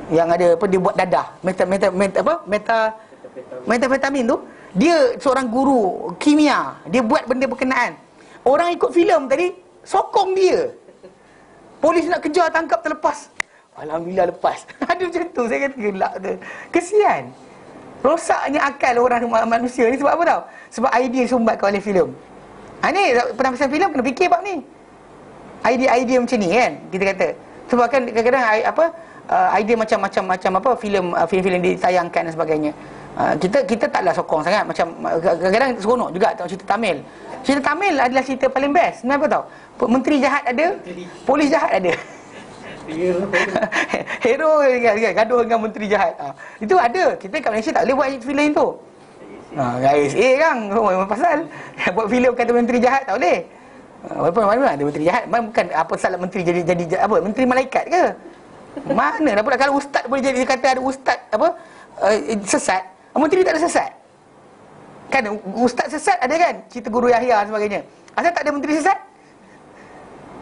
Yang ada apa dia buat dadah, metafetamin tu. Dia seorang guru kimia, dia buat benda berkenaan. Orang ikut filem tadi sokong dia. Polis nak kejar, tangkap, terlepas. Alhamdulillah lepas. Ada macam tu. Saya kata gelak tu. Kesian. Rosaknya akal orang manusia ni sebab apa tau? Sebab idea disumbatkan oleh filem. Ni penampasan filem kena fikir bab ni. Idea-idea macam ni kan kita kata. Sebab kan kadang-kadang idea macam apa filem-filem ditayangkan dan sebagainya. Kita taklah sokong sangat. Macam kadang-kadang seronok juga tengok cerita Tamil. Cerita Tamil adalah cerita paling best. Kenapa tau? Menteri jahat ada, polis jahat ada. Hero gaduh dengan menteri jahat. Itu ada. Kita kat Malaysia tak boleh buat filem tu. Guys, kan pasal buat filem kata menteri jahat tak boleh. Walaupun mana ada menteri jahat, bukan apa salah menteri jadi apa menteri malaikat ke? Mana dah pula kalau ustaz boleh jadi, kata ada ustaz apa sesat, menteri tak ada sesat. Kan ustaz sesat ada kan? Cerita guru Yahya dan sebagainya. Asal tak ada menteri sesat?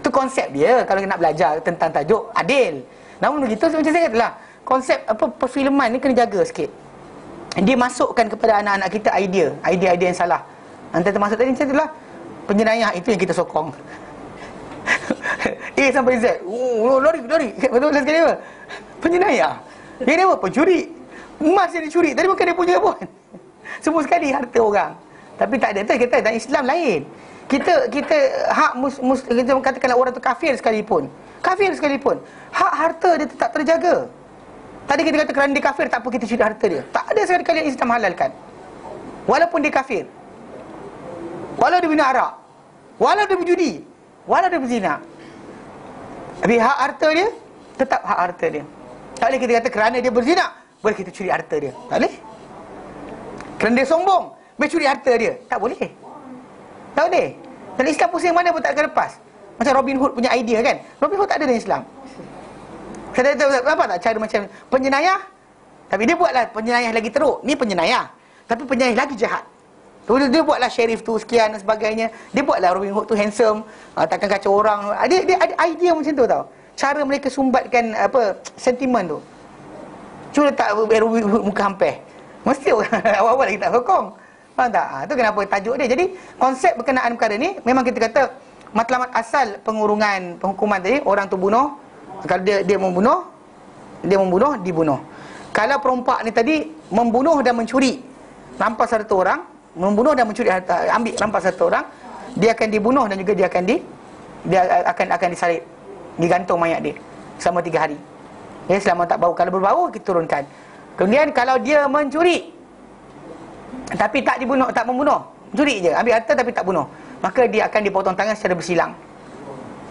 Itu konsep dia kalau nak belajar tentang tajuk adil. Namun begitu macam saya katalah, konsep apa perfilman ni kena jaga sikit. Dia masukkan kepada anak-anak kita idea yang salah. Antara termasuk tadi macam itulah Penjenayah itu yang kita sokong. A sampai Z. Lori. Betul sekali apa? Penjenayah. Yang dia apa? Pencuri. Emas yang dicuri. Tadi bukan dia punya pun. Semua sekali harta orang. Tapi tak ada. Kita kata dalam Islam lain. Kita hak kita katakanlah orang tu kafir sekalipun. Hak harta dia tetap terjaga. Tadi kita kata kerana dia kafir, tak apa kita curi harta dia. Tak ada sekali-kali yang Islam halalkan. Walaupun dia kafir. Walau dia minum arak. Walau dia berjudi. Walau dia berzina. Tapi hak harta dia tetap hak harta dia. Tak boleh kita kata kerana dia berzina boleh kita curi harta dia. Tak boleh. Kerana dia sombong boleh curi harta dia. Tak boleh. Tak boleh. Dan Islam pusing mana pun tak akan lepas. Macam Robin Hood punya idea kan. Robin Hood tak ada dalam Islam. Saya tahu apa tak cara macam penjenayah. Tapi dia buatlah penjenayah lagi teruk. Ni penjenayah. Tapi penjenayah lagi jahat. Dia buatlah sheriff tu sekian dan sebagainya. Dia buatlah Robin Hood tu handsome, takkan kacau orang. Dia ada idea macam tu tau. Cara mereka sumbatkan sentimen tu. Cuba letak Robin Hood muka hampir. Mesti orang awal-awal lagi tak sokong. Faham tak? Tu kenapa tajuk dia. Jadi konsep berkenaan perkara ni memang kita kata matlamat asal pengurungan penghukuman tadi, orang tu bunuh. Kalau dia membunuh, dibunuh. Kalau perompak ni tadi membunuh dan mencuri, rampas harta orang, membunuh dan mencuri harta, ambil rampas harta orang, dia akan dibunuh dan juga dia akan disalib, digantung mayat dia selama 3 hari. Ya, selama tak bau. Kalau berbau kita turunkan. Kemudian kalau dia mencuri tapi tak dibunuh, tak membunuh, curi je, ambil harta tapi tak bunuh, maka dia akan dipotong tangan secara bersilang.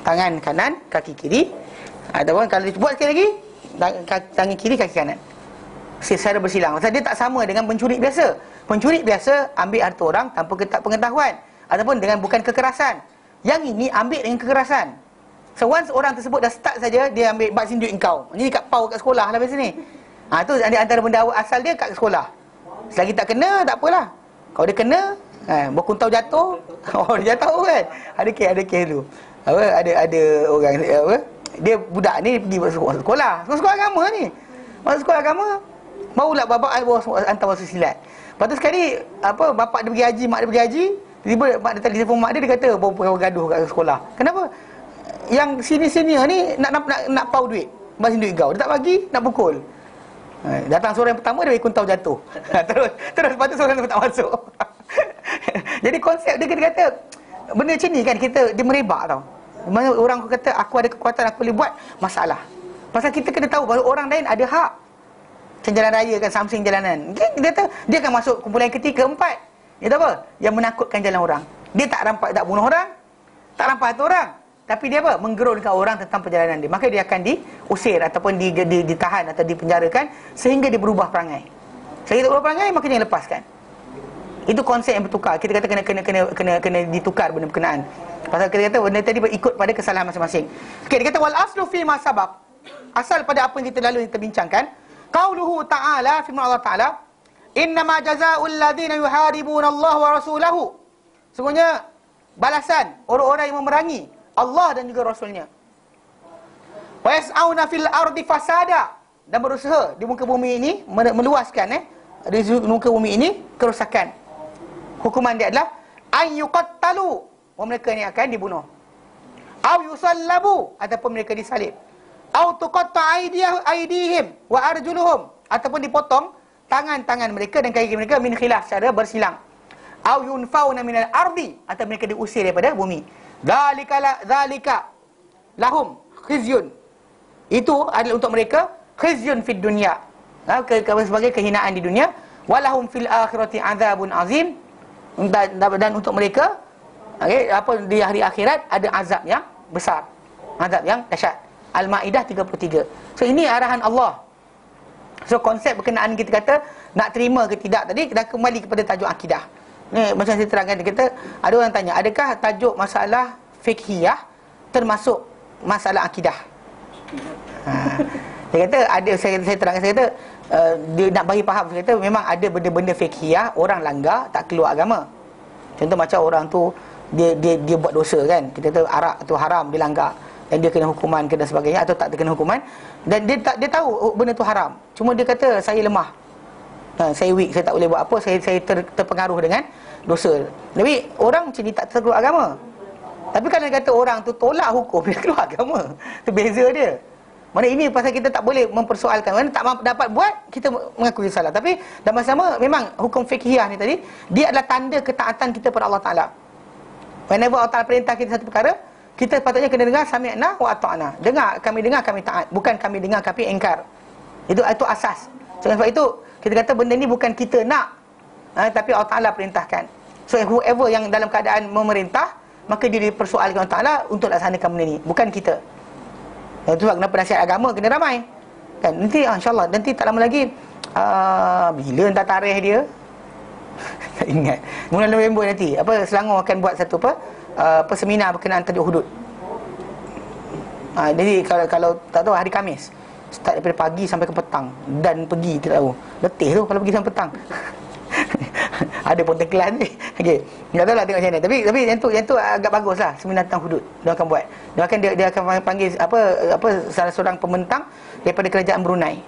Tangan kanan, kaki kiri. Ataupun kalau dia buat sekali lagi, tangan kiri, kaki kanan, secara bersilang. Maksudnya dia tak sama dengan pencuri biasa. Pencuri biasa ambil harta orang tanpa pengetahuan ataupun dengan bukan kekerasan. Yang ini ambil dengan kekerasan. So once orang tersebut dah start saja, dia ambil baksin duit engkau. Ini kat pau kat sekolah lah biasa ni. Tu antara benda asal dia kat sekolah. Selagi tak kena, tak apalah. Kalau dia kena, berkuntau jatuh. Dia jatuh kan. Ada kes tu. Ada orang dia budak ni pergi sekolah agama ni. Masuk sekolah agama, barulah bapak hantar masuk silat. Lepas tu sekali bapak dia pergi haji, mak dia pergi haji, tiba-tiba mak dia telefon mak dia kata bawa gaduh kat sekolah. Kenapa? Yang senior ni nak pau duit. Basin duit kau. Dia tak bagi, nak pukul. Datang seorang yang pertama dia bagi kuntau jatuh. Terus lepas tu seorang tu tak masuk. Jadi konsep dia kata benda macam ni kan, dia merebak tau. Mana orang kata aku ada kekuatan, aku boleh buat, masalah. Pasal kita kena tahu bahawa orang lain ada hak. Macam jalan raya kan, samsing jalanan. Dia kata dia akan masuk kumpulan ketiga, 4. Dia tahu apa? Yang menakutkan jalan orang. Dia tak rampak, tak bunuh orang, tak rampas harta orang, tapi dia apa? Menggerunkan orang tentang perjalanan dia. Maka dia akan diusir ataupun ditahan atau dipenjarakan sehingga dia berubah perangai. Sehingga dia berubah perangai, maka dia lepaskan. Itu konsep yang bertukar. Kita kata kena ditukar benda berkenaan. Pasal kita kata benda tadi berikut pada kesalahan masing-masing. Okey, dia kata wal aslu fi ma sabaq. Asal pada apa yang kita lalu kita bincangkan, qauluhu ta'ala, firman Allah Ta'ala, innama jazaa'ul ladzina yuharibuna Allah wa rasulahu. Sesungguhnya balasan orang-orang yang memerangi Allah dan juga Rasulnya. Wa yas'auna fil ardi fasada, dan berusaha di muka bumi ini meluaskan di muka bumi ini kerosakan. Hukuman dia adalah ay yuqattalu, mereka ni akan dibunuh. Au yusallabu, ataupun mereka disalib. Au tuqatta aydihim wa arjuluhum, ataupun dipotong tangan-tangan mereka dan kaki mereka min khilaf, secara bersilang. Au yunfauna minal ardi, atau mereka diusir daripada bumi. Dzalika lahum khizyun, itu adalah untuk mereka khizyun fid dunya, sebagai kehinaan di dunia. Walahum fil akhirati adzabun azim, dan untuk mereka di hari akhirat ada azab yang besar, azab yang dahsyat. Al-Maidah 33. So ini arahan Allah. So konsep berkenaan kita kata nak terima ke tidak tadi, dah kembali kepada tajuk akidah. Ni macam saya terangkan, kita ada orang tanya, adakah tajuk masalah fiqhiyah termasuk masalah akidah? Dia kata ada, saya terangkan, saya kata dia nak bagi faham, saya kata memang ada benda-benda fiqhiyah orang langgar tak keluar agama. Contoh macam orang tu dia buat dosa kan, kita kata arak tu haram, dia langgar dan dia kena hukuman ke dan sebagainya, atau tak kena hukuman, dan dia tahu benda tu haram, cuma dia kata saya lemah, Saya weak, saya tak boleh buat apa, saya terpengaruh dengan dosa. Tapi orang macam ni tak terkeluar agama. Tapi kalau dia kata orang tu tolak hukum, dia keluar agama. Itu beza dia. Mana ini pasal kita tak boleh mempersoalkan. Mana tak dapat buat, kita mengakui salah. Tapi dalam masa sama, memang hukum fiqhiyah ni tadi, dia adalah tanda ketaatan kita pada Allah Ta'ala. Whenever Allah Ta'ala perintah kita satu perkara, kita patutnya kena dengar sami'na wa ata'na. Kami dengar, kami taat. Bukan kami dengar, kami engkar. Itu asas. Sebab itu, kita kata benda ni bukan kita nak, tapi Allah Ta'ala perintahkan. So whoever yang dalam keadaan memerintah, maka dia dipersoalkan Allah Ta'ala untuk laksanakan benda ni, bukan kita. Itu sebab kenapa nasihat agama kena ramai kan. Nanti insyaAllah, nanti tak lama lagi bila entah tarikh dia tak ingat, bulan November nanti Selangor akan buat satu seminar berkenaan tajuk hudud. Jadi kalau tak tahu, hari Khamis start daripada pagi sampai ke petang, dan pergi tidak tahu, letih tu kalau pergi sampai petang. Ada pun kelas ni. Okey. Tak tahu lah tengok macam mana. Tapi yang tu agak baguslah, seminar tentang hudud. Dia akan buat. Dia akan panggil salah seorang pembentang daripada kerajaan Brunei.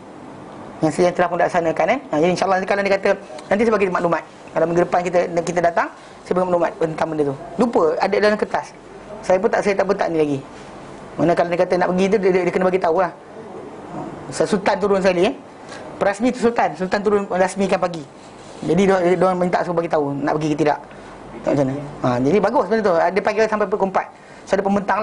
Yang telah pun dilaksanakan kan. Jadi insya-Allah kalau dia kata nanti saya bagi maklumat. Kalau minggu depan kita datang, saya bagi maklumat tentang benda tu. Lupa ada dalam kertas. Saya tak bentak ni lagi. Mana kalau dia kata nak pergi tu, dia kena bagi tahu lah. Sultan turun sekali Perasmi tu Sultan turun rasmikan pagi. Jadi dia minta suruh bagi tahu nak pergi ke tidak. Macam mana? Jadi bagus benda tu. Dia panggil sampai pukul 4. So ada pembentang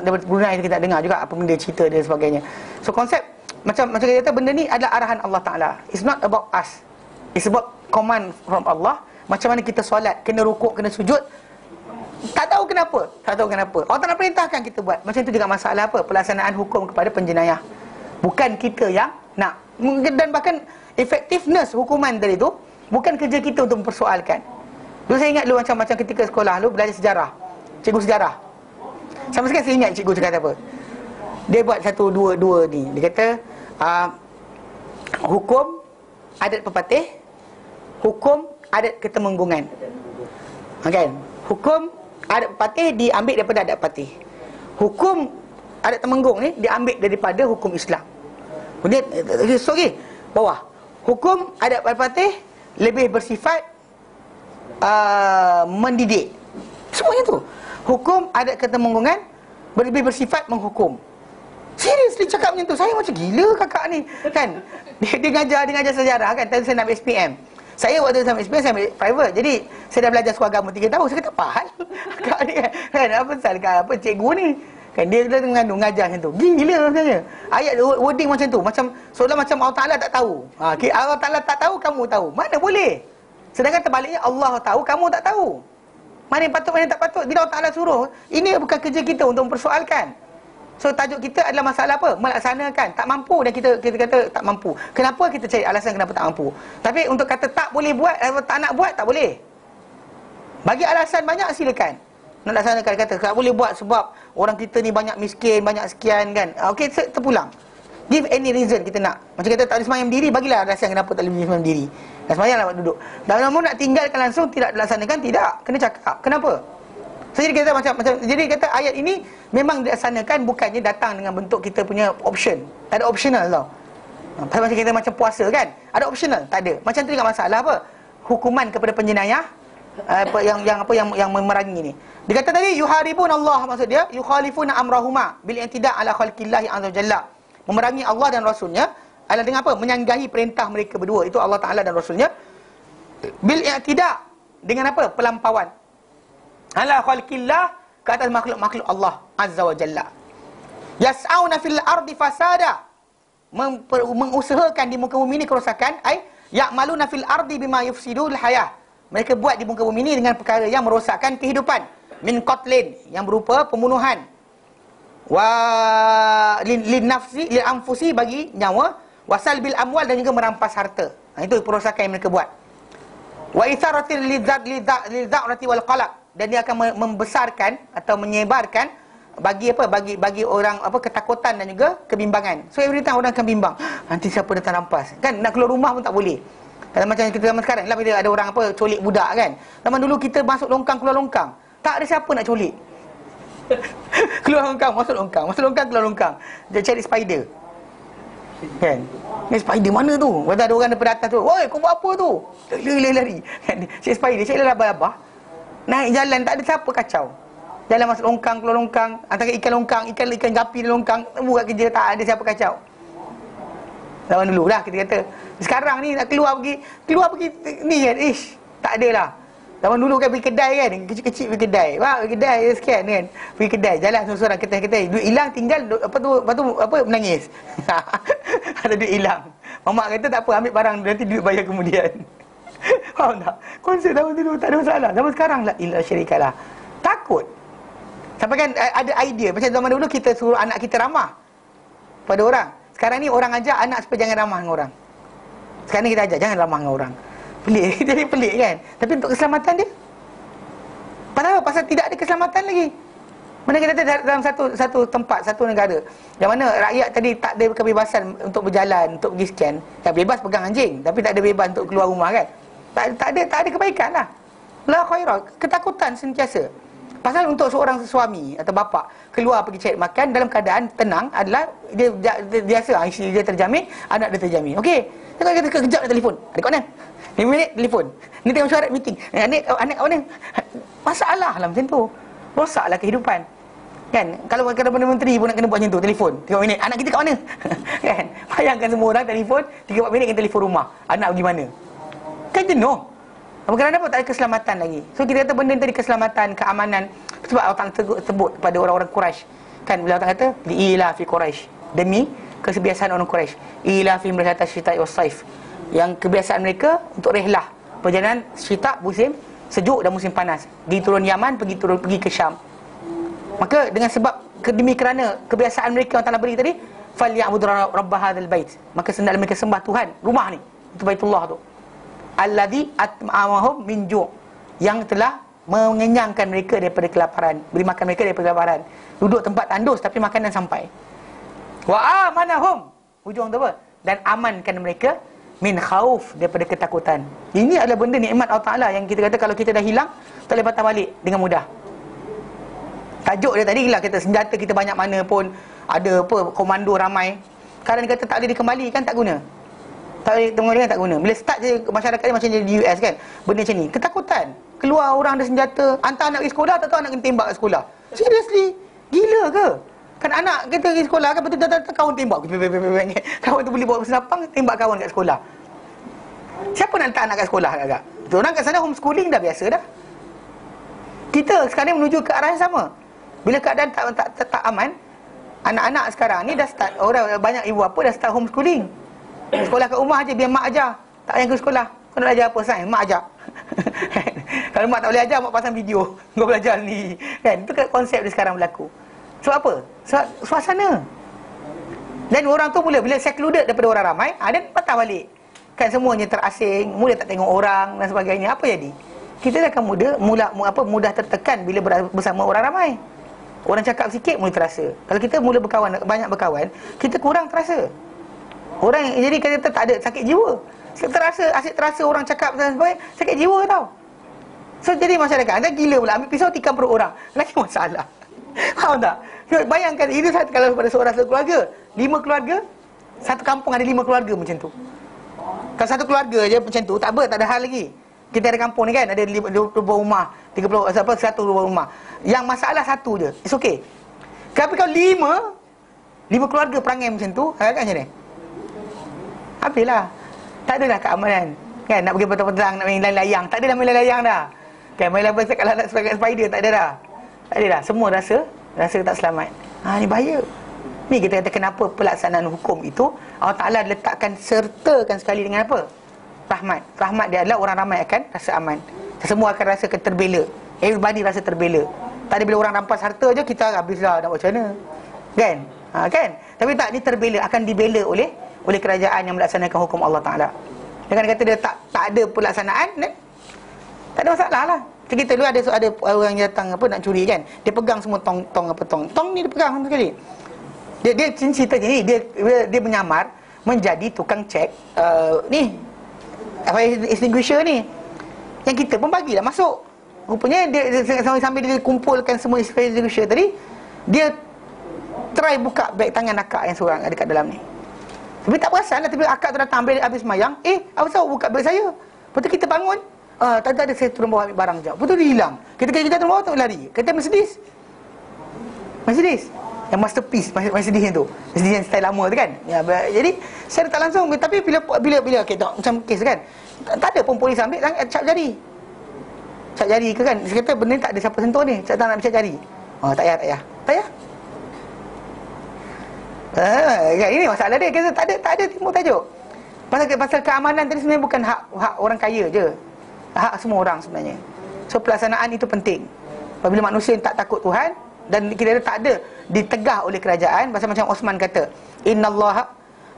daripada Brunei, kita tak dengar juga apa benda cerita dia sebagainya. So konsep macam kita kata, benda ni adalah arahan Allah Ta'ala. It's not about us. It's about command from Allah. Macam mana kita solat, kena rukuk, kena sujud, tak tahu kenapa. Allah Ta'ala perintahkan kita buat. Macam tu juga masalah pelaksanaan hukum kepada penjenayah. Bukan kita yang nak. Dan bahkan effectiveness hukuman tadi tu bukan kerja kita untuk mempersoalkan. Dulu saya ingat dulu macam ketika sekolah dulu belajar sejarah, cikgu sejarah. Sampai sekarang saya ingat cikgu cakap apa. Dia buat satu dua ni. Dia kata hukum adat pepatih, hukum adat ketemenggungan. Kan? Hukum adat pepatih diambil daripada adat pepatih. Hukum adat temenggung ni diambil daripada hukum Islam. Kemudian bawah. Hukum adat pepatih lebih bersifat mendidik. Semuanya tu. Hukum adat ketemenggungan lebih bersifat menghukum. Seriously cakap macam tu. Saya macam gila kakak ni kan. Dia ngajar sejarah kan. Tadi saya nak ambil SPM. Saya waktu saya ambil SPM, saya ambil private. Jadi saya dah belajar suku agama 3 tahun. Saya kata apa hal kakak ni kan. Apa pasal cikgu ni kan, dia mengandung ngajar macam tu. Gila sebenarnya. Ayat wording macam tu, seolah macam Allah Ta'ala tak tahu. Allah Ta'ala tak tahu, kamu tahu. Mana boleh? Sedangkan terbaliknya, Allah tahu, kamu tak tahu. Mana yang patut, mana yang tak patut. Bila Allah Ta'ala suruh, ini bukan kerja kita untuk mempersoalkan. So tajuk kita adalah masalah apa? Melaksanakan. Tak mampu, dan kita kata tak mampu. Kenapa kita cari alasan kenapa tak mampu? Tapi untuk kata tak boleh buat, tak nak buat, tak boleh. Bagi alasan banyak, silakan. Nak laksanakan, kata tak boleh buat sebab orang kita ni banyak miskin, banyak sekian kan. Okey, terpulang. Give any reason kita nak. Macam kita tak boleh semayang diri, bagilah alasan kenapa tak boleh semayang diri. Dan semayang lah duduk. Dan namun nak tinggalkan langsung, tidak dilaksanakan, tidak. Kena cakap. Kenapa? So, jadi kita jadi kata ayat ini memang dilaksanakan, bukannya datang dengan bentuk kita punya option. Tak ada optional tau. Macam kita macam puasa kan, ada optional, tak ada. Macam tu juga masalah hukuman kepada penjenayah, yang memerangi ni. Dia kata tadi yuharibun Allah, maksud dia yukhalifuna amrahuma bil i'tida' ala khalqillah azza jalla. Memerangi Allah dan Rasulnya adalah dengan apa? Menyanggahi perintah mereka berdua, itu Allah Ta'ala dan Rasulnya. Bil i'tida', dengan apa? Pelampauan ala khalqillah, ke atas makhluk-makhluk Allah azza wa jalla. Yas'auna fil ardi fasada, mengusahakan di muka bumi ini kerosakan. Ya'maluna fil ardi bima yufsidul hayah, mereka buat di muka bumi ini dengan perkara yang merosakkan kehidupan. Min qatlin, yang berupa pembunuhan. Wa lin nafsi, lil anfusi, bagi nyawa. Wasal bil amwal, dan juga merampas harta. Itu perosakan yang mereka buat. Wa itharatil lidza'rati wal qalaq, dan dia akan membesarkan atau menyebarkan bagi orang ketakutan dan juga kebimbangan. So every time orang akan bimbang, nanti siapa datang rampas kan, nak keluar rumah pun tak boleh. Kalau macam kita zaman sekarang lah, bila ada orang colik budak kan. Zaman dulu kita masuk longkang, keluar longkang, tak ada siapa nak colik. Keluar longkang, masuk longkang, keluar longkang. Dia cari spider kan. Ni spider mana tu? Lepas tu ada orang daripada atas tu, "Woi, kau buat apa tu?" Lari. Si spider cari labah-labah. Naik jalan tak ada siapa kacau. Jalan masuk longkang, keluar longkang, antara ikan longkang, ikan gapi di longkang, buat kerja tak ada siapa kacau. Zaman dulu lah kita kata. Sekarang ni nak keluar pergi ni kan, tak ada lah. Zaman dulu kan pergi kedai kan, kecil-kecil pergi kedai. Wah, pergi kedai sekian kan. Pergi kedai, jalan seorang-seorang kedai. Duit hilang tinggal apa menangis. Ada duit hilang. Mamak kata tak apa, ambil barang nanti duit bayar kemudian. Faham tak? Konsep zaman dulu tak ada masalah. Zaman sekarang la ilah syarikalah. Takut. Sampai kan ada idea macam zaman dulu kita suruh anak kita ramah pada orang. Sekarang ni orang ajak anak supaya jangan ramah dengan orang. Sekarang ni kita ajak jangan ramah dengan orang. Pelik. Jadi pelik kan. Tapi untuk keselamatan dia, pasal tidak ada keselamatan lagi. Mana kita dalam satu tempat, satu negara yang mana rakyat tadi tak ada kebebasan untuk berjalan, untuk pergi sekian. Yang bebas pegang anjing, tapi tak ada bebas untuk keluar rumah kan. Tak ada kebaikan lah. La khairah, ketakutan sentiasa. Pasal untuk seorang suami atau bapa keluar pergi cari makan dalam keadaan tenang adalah dia biasa, isteri dia terjamin, anak dia terjamin. Okey. Tengok kita kejap nak telefon. Adik kat mana? 5 minit telefon. Ni tengok mesyuarat meeting. Anak kat mana? Masalah lah macam tu. Rosaklah kehidupan. Kan? Kalau Perdana Menteri pun nak kena buat macam tu, telefon 3 minit. Anak kita kat mana? Kan? Bayangkan semua orang telefon 3-4 minit kena telefon rumah. Anak pergi mana? Kan jenuh. Kenapa tak ada keselamatan lagi? So kita kata benda tadi keselamatan, keamanan. Sebab Allah Ta'ala sebut pada orang-orang Quraisy. Kan bila Allah Ta'ala kata li'ila fi Quraisy, demi kebiasaan orang Quraisy. Ila fi mereka syita was saif. Yang kebiasaan mereka untuk rehlah, perjalanan syita musim sejuk dan musim panas. Pergi turun Yaman, pergi ke Syam. Maka dengan sebab demi kerana kebiasaan mereka yang Allah beri tadi, falyabudu rabb hadzal bait. Maka hendaklah mereka sembah Tuhan rumah ni, itu Baitullah tu. Alladzi at'amahum min ju', yang telah mengenyangkan mereka daripada kelaparan, beri makan mereka daripada kelaparan. Duduk tempat tandus tapi makanan sampai. Wa amanahum, hujung tu apa? Dan amankan mereka min khauf, daripada ketakutan. Ini adalah benda nikmat Allah Ta'ala yang kita kata kalau kita dah hilang, tak boleh patah balik dengan mudah. Tajuk dia tadi lah, kita senjata kita banyak mana pun, ada apa komando ramai, kadang dia kata tak boleh dikembalikan, tak guna. Tak boleh dikembalikan, tak guna. Bila start je masyarakat ni macam di US kan, benda macam ni, ketakutan. Keluar orang ada senjata, hantar anak pergi sekolah, tak tahu anak kena tembak kat sekolah. Seriously? Gila ke? Kan anak kita pergi sekolah kan, betul datang kawan tembak. Kawan tu boleh bawa senapang, tembak kawan kat sekolah. Siapa nak letak anak kat sekolah agak? Orang kat sana homeschooling dah biasa dah. Kita sekarang menuju ke arah yang sama. Bila keadaan tak aman, anak-anak sekarang ni dah start, orang banyak ibu bapa dah start homeschooling. Sekolah kat rumah aja, biar mak ajar. Tak payah ke sekolah. Kau nak belajar apa sains? Mak ajar. Kalau mak tak boleh ajar, mak pasang video. Kau belajar ni. Kan? Itu konsep dia sekarang berlaku. Sebab apa? Sebab suasana. Dan orang tu mula bila secluded daripada orang ramai, dia patah balik. Kan semuanya terasing, mula tak tengok orang dan sebagainya. Apa jadi? Kita akan mudah tertekan bila bersama orang ramai. Orang cakap sikit mula terasa. Kalau kita mula banyak berkawan, kita kurang terasa. Orang jadi kita tak ada sakit jiwa. Asyik terasa orang cakap dan sebagainya, sakit jiwa tau. So jadi masyarakat anda gila pula, ambil pisau tikam perut orang. Lagi masalah. Faham tak? Bayangkan itu kalau pada satu keluarga, 5 keluarga, satu kampung ada 5 keluarga macam tu. Kalau satu keluarga je macam tu, tak ada hal lagi. Kita ada kampung ni kan, ada 20 rumah, 100 rumah. Yang masalah satu je, it's okay. Tapi kalau 5 keluarga perangai macam tu, agak macam ni. Habislah. Tak adalah keamanan. Kan nak pergi petang-petang nak main layang, tak ada dah main layang dah. Kan main layang kalau nak sebagai spider tak ada dah. Tak ada dah. Semua rasa tak selamat. Ni bahaya. Ni kita kata kenapa pelaksanaan hukum itu Allah Ta'ala letakkan sertakan sekali dengan apa? Rahmat. Rahmat dia adalah orang ramai akan rasa aman. Semua akan rasa terbela. Everybody rasa terbela. Tak ada bila orang rampas harta je kita habislah nak buat macam mana. Kan? Kan? Tapi tak, ni terbela, akan dibela oleh kerajaan yang melaksanakan hukum Allah Ta'ala. Dengan kata dia tak ada pelaksanaan, tak ada masalah lah. Macam kita dulu ada orang yang datang nak curi kan. Dia pegang semua tong ni dia pegang sekali. Dia cerita ni, dia menyamar menjadi tukang cek ni fire extinguisher ni. Yang kita pun bagilah masuk. Rupanya dia sambil dia kumpulkan semua fire extinguisher tadi, dia try buka beg tangan akak yang seorang ada kat dalam ni. Tapi tak perasan lah, tapi akak tu datang habis semayang, apa tahu buka beg saya. Lepas tu kita bangun, tak ada, saya turun bawah ambil barang sekejap. Lepas tu dia hilang. Kita turun bawah, tengok lari. Kata Mercedes. Yang masterpiece Mercedes yang tu. Mercedes yang style lama tu kan. Ya, jadi saya tak langsung, tapi bila okay, tengok macam kes kan. Tak ada pun polis ambil, cap jari. Cap jari ke kan. Saya kata benda ni tak ada siapa sentuh ni. Saya tak nak cap jari. Tak payah. Kan, ini masalah dia. Kita tak ada timbul tajuk. Pasal keamanan tadi sebenarnya bukan hak orang kaya je. Hak semua orang sebenarnya. So pelaksanaan itu penting. Apabila manusia yang tak takut Tuhan dan kira tak ada ditegah oleh kerajaan, pasal macam Osman kata, innallaha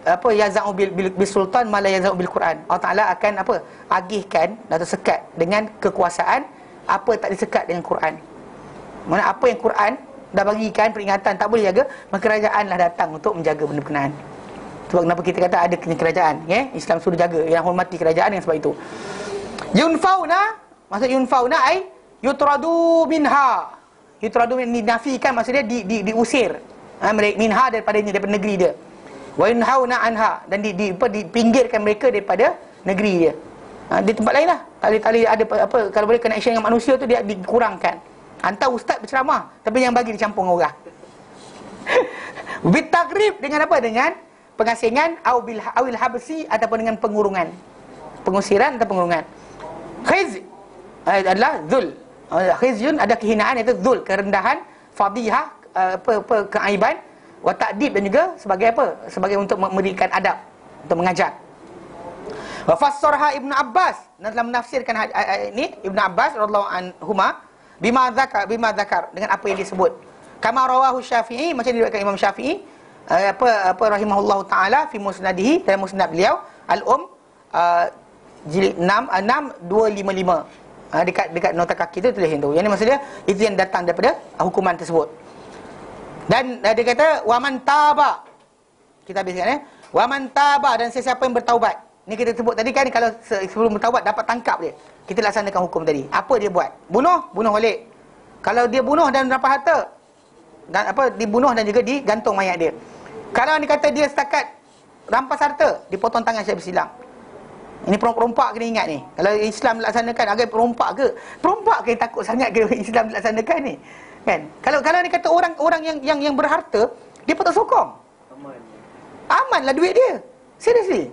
yaz'u bil sultan ma la yaz'u bil Quran. Allah Taala akan agihkan atau sekat dengan kekuasaan apa tak disekat dengan Quran. Mana apa yang Quran dah bagikan peringatan tak boleh jaga, maka kerajaanlah datang untuk menjaga benda berkenaan. Sebab kenapa kita kata ada kerajaan, Islam suruh jaga, yang hormati kerajaan yang sebab itu. Yunfauna, maksud yunfauna ai yutradu minha. Yutradu dinafikan, maksudnya diusir. Minha daripada negeri dia. Wa yunhauna anha, dan dipinggirkan mereka daripada negeri dia. Di tempat lain lah. Tali ada kalau boleh connection dengan manusia tu dia dikurangkan. Hantar ustaz berceramah, tapi yang bagi dicampur dengan orang. Bitakrib, dengan apa? Dengan pengasingan, awil habsi, ataupun dengan pengurungan. Pengusiran atau pengurungan. Khiz adalah zul. Khizyun ada kehinaan, iaitu zul, kerendahan, fadihah, keaiban, wa ta'dib, dan juga sebagai apa? Sebagai untuk memberikan adab, untuk mengajar. Wa fassarha Ibnu Abbas, dan telah menafsirkan ayat ini Ibnu Abbas radhiyallahu anhuma bima zakar, dengan apa yang disebut. Kama rawahu Syafi'i, macam diriwayatkan Imam Syafi'i rahimahullahu taala fi musnadihi, dalam musnad beliau jilid 6 255. Dekat nota kaki tu tulis yang tu. Yang ni maksudnya itu yang datang daripada hukuman tersebut. Dan dia kata waman taba. Kita habiskan waman taba, dan sesiapa yang bertaubat. Ni kita sebut tadi kan, kalau sebelum bertaubat dapat tangkap dia, kita laksanakan hukum tadi. Apa dia buat? Bunuh balik. Kalau dia bunuh dan dapat harta, dan dibunuh dan juga digantung mayat dia. Kalau ni kata dia setakat rampas harta, dipotong tangan secara bersilang. Ini perompak kena ingat ni. Kalau Islam dilaksanakan, agak perompak ke? Perompak ke takut sangat ke Islam dilaksanakan ni? Kan? Kalau ni kata orang yang berharta, dia potong sokong. Amanlah duit dia. Seriously.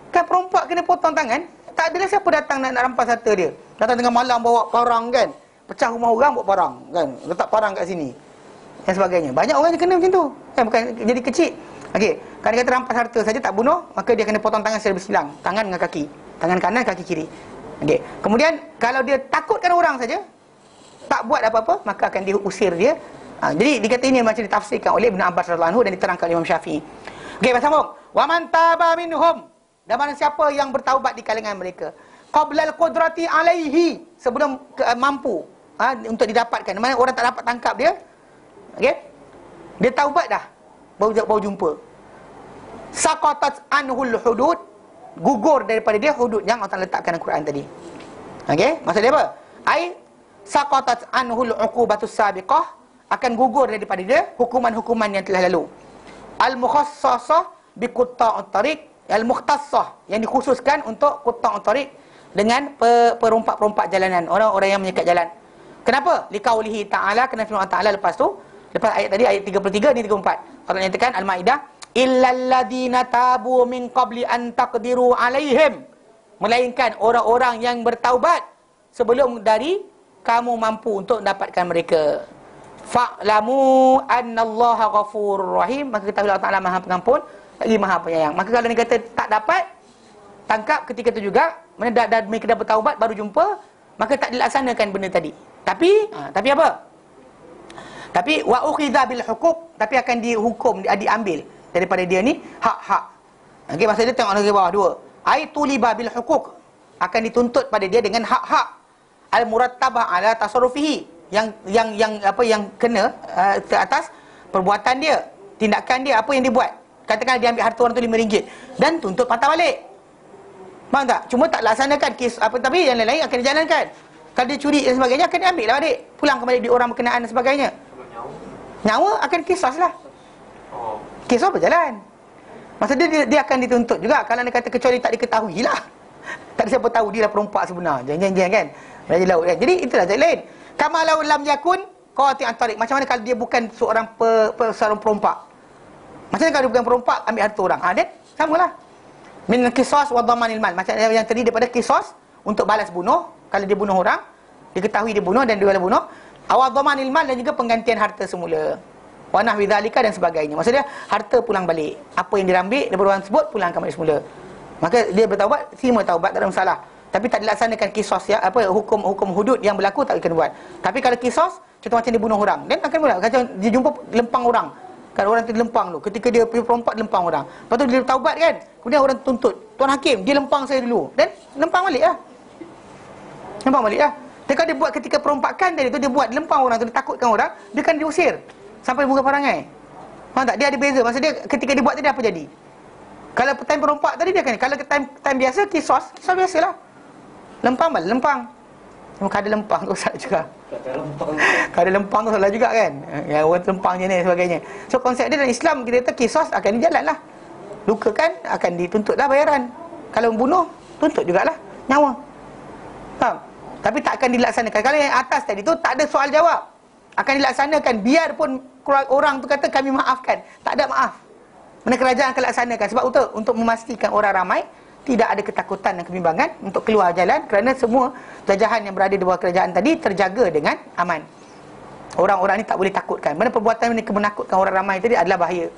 Kan perompak kena potong tangan, tak adalah siapa datang nak rampas harta dia. Datang tengah malam bawa parang kan. Pecah rumah orang bawa parang kan. Letak parang kat sini. Dan sebagainya. Banyak orang yang kena macam tu. Kan bukan jadi kecil. Okey, kalau dia kata rampas harta saja tak bunuh, maka dia kena potong tangan secara bersilang, tangan dengan kaki, tangan kanan, kaki kiri. Okey. Kemudian kalau dia takutkan orang saja, tak buat apa-apa, maka akan diusir dia. Jadi dikata ini macam ditafsirkan oleh Ibnu Abbas radhiyallahu anhu dan diterangkan oleh Imam Syafi'i. Okey, bersambung. Wa man taba minhum, dan barang siapa yang bertaubat di kalangan mereka, qablal qudrati alaihi, sebelum mampu untuk didapatkan. Mana orang tak dapat tangkap dia. Okey? Dia taubat dah. Baru jumpa. Saqatat anhul hudud, gugur daripada dia hudud yang Allah letakkan dalam Quran tadi. Okey, maksud dia apa? Ai saqatat anhul uqubatus sabiqah, akan gugur daripada dia hukuman-hukuman yang telah lalu. Al mukhassasah bi qutta'ut tariq, al mukhtassah, yang dikhususkan untuk qutta'ut tariq, dengan perompak-perompak jalanan, orang-orang yang menyekat jalan. Kenapa? Liqaulihi ta'ala, kerana firman Allah Ta'ala lepas tu, lepas ayat tadi, ayat 33 ni 34. Allah nyatakan Al-Maidah, illal ladzina tabu min qabli an taqdiru alaihim, melainkan orang-orang yang bertaubat sebelum dari kamu mampu untuk dapatkan mereka. Fa'lamu annallaha ghafurur rahim, maka ketahuilah Allah Taala Maha Pengampun lagi Maha Penyayang. Maka kalau dia kata tak dapat tangkap ketika itu juga, mana dah mereka dah bertaubat baru jumpa, maka tak dilaksanakan benda tadi. Tapi apa? Tapi wa ukhidha bil huquq, tapi akan dihukum, diambil daripada dia ni hak-hak. Okey, maksud dia tengok lagi bawah dua. Ai tuliba bil huquq, akan dituntut pada dia dengan hak-hak al murattabah ala tasarrufihi, yang kena ke atas perbuatan dia, tindakan dia, apa yang dia buat. Katakan dia ambil harta orang tu RM5 dan tuntut patah balik. Faham tak? Cuma tak laksanakan kes tapi yang lain-lain akan dijalankan. Kalau dia curi dan sebagainya akan diambil lah balik, pulang kembali di orang berkenaan dan sebagainya. Nyawa akan kisas lah. Kisah berjalan. Maksudnya dia akan dituntut juga. Kalau dia kata kecuali tak diketahui lah. Tak ada siapa tahu dia lah perompak sebenar. Jangan-jangan kan. Raja laut kan. Jadi itulah jalan lain. Kama law lam yakun qati'an tariq. Macam mana kalau dia bukan seorang seorang perompak? Macam mana kalau dia bukan perompak ambil harta orang? Dan samalah. Min qisas wa dhamanil mal. Macam yang tadi daripada qisas untuk balas bunuh. Kalau dia bunuh orang, diketahui dia bunuh dan dia boleh bunuh. Wa dhamanil mal dan juga penggantian harta semula. Wa nahwi dzalika dan sebagainya. Maksudnya harta pulang balik. Apa yang dia ambil daripada orang tersebut pulangkan balik semula. Maka dia bertaubat, terima taubat, tak ada masalah. Tapi tak dilaksanakan kisos ya, hukum hudud yang berlaku tak akan buat. Tapi kalau kisos, contoh macam dia bunuh orang, dan akan buat. Macam dia jumpa lempang orang. Kalau orang tu lempang tu, ketika dia perompak lempang orang. Lepas tu dia taubat kan. Kemudian orang tuntut, tuan hakim, dia lempang saya dulu. Dan lempang balik lah. Lempang balik lah. Tapi kalau dia buat ketika perompakan tadi tu, dia buat lempang orang tu, dia takutkan orang, dia kan diusir sampai muka perangai. Faham tak? Dia ada beza. Maksud dia ketika dia buat tadi apa jadi? Kalau time perompak tadi dia kan. Kalau time biasa kisos biasalah. Lempang balik lempang. Kalau ada lempang tu salah juga. Kalau ada lempang tu salah juga kan. Yang orang lempang je ni sebagainya. So konsep dia dalam Islam kita kata kisos akan dijalanlah. Luka kan akan dituntutlah bayaran. Kalau membunuh tuntut jugalah nyawa. Faham? Tapi tak akan dilaksanakan. Kalau yang atas tadi tu tak ada soal jawab. Akan dilaksanakan biarpun orang tu kata kami maafkan. Tak ada maaf. Mana kerajaan akan laksanakan. Sebab untuk memastikan orang ramai tidak ada ketakutan dan kebimbangan untuk keluar jalan, kerana semua jajahan yang berada di bawah kerajaan tadi terjaga dengan aman. Orang-orang ni tak boleh takutkan. Mana perbuatan mereka menakutkan orang ramai tadi adalah bahaya.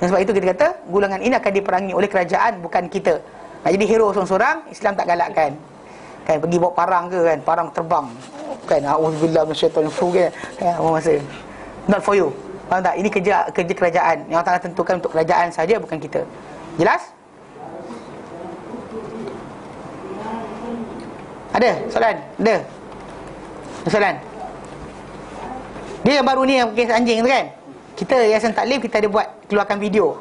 Dan sebab itu kita kata golongan ini akan diperangi oleh kerajaan, bukan kita. Nak jadi hero seorang-seorang, Islam tak galakkan. Kan pergi bawa parang ke kan, parang terbang. Kan auzubillah minasyaitanir rajim kan, apa masa. Not for you. Faham tak? Ini kerja kerajaan yang Allah Taala tentukan untuk kerajaan saja, bukan kita. Jelas? Ada soalan? Ada soalan? Dia yang baru ni yang kes anjing tu kan, kita Yayasan Taklim kita ada buat, keluarkan video.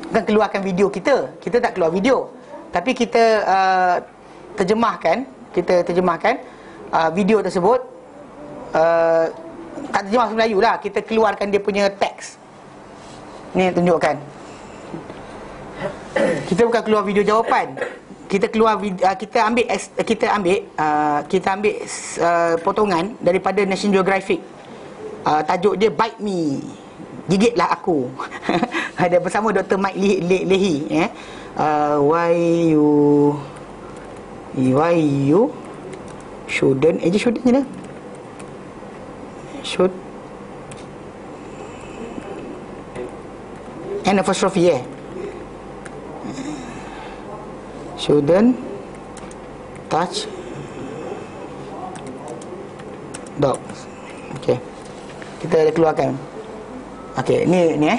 Bukan keluarkan video kita tak keluar video, tapi kita terjemahkan video tersebut. Tak terjemah bahasa Melayu lah, kita keluarkan dia punya teks. Ni tunjukkan. Kita bukan keluar video jawapan. Kita keluar kita ambil potongan daripada National Geographic. Tajuk dia Bite Me, gigitlah aku. Ada bersama Dr. Mike Leahy ya. Why you shouldn't je dah. Should and apostrophe shouldn't touch dogs. Okey. Kita ada keluarkan. Okey, ni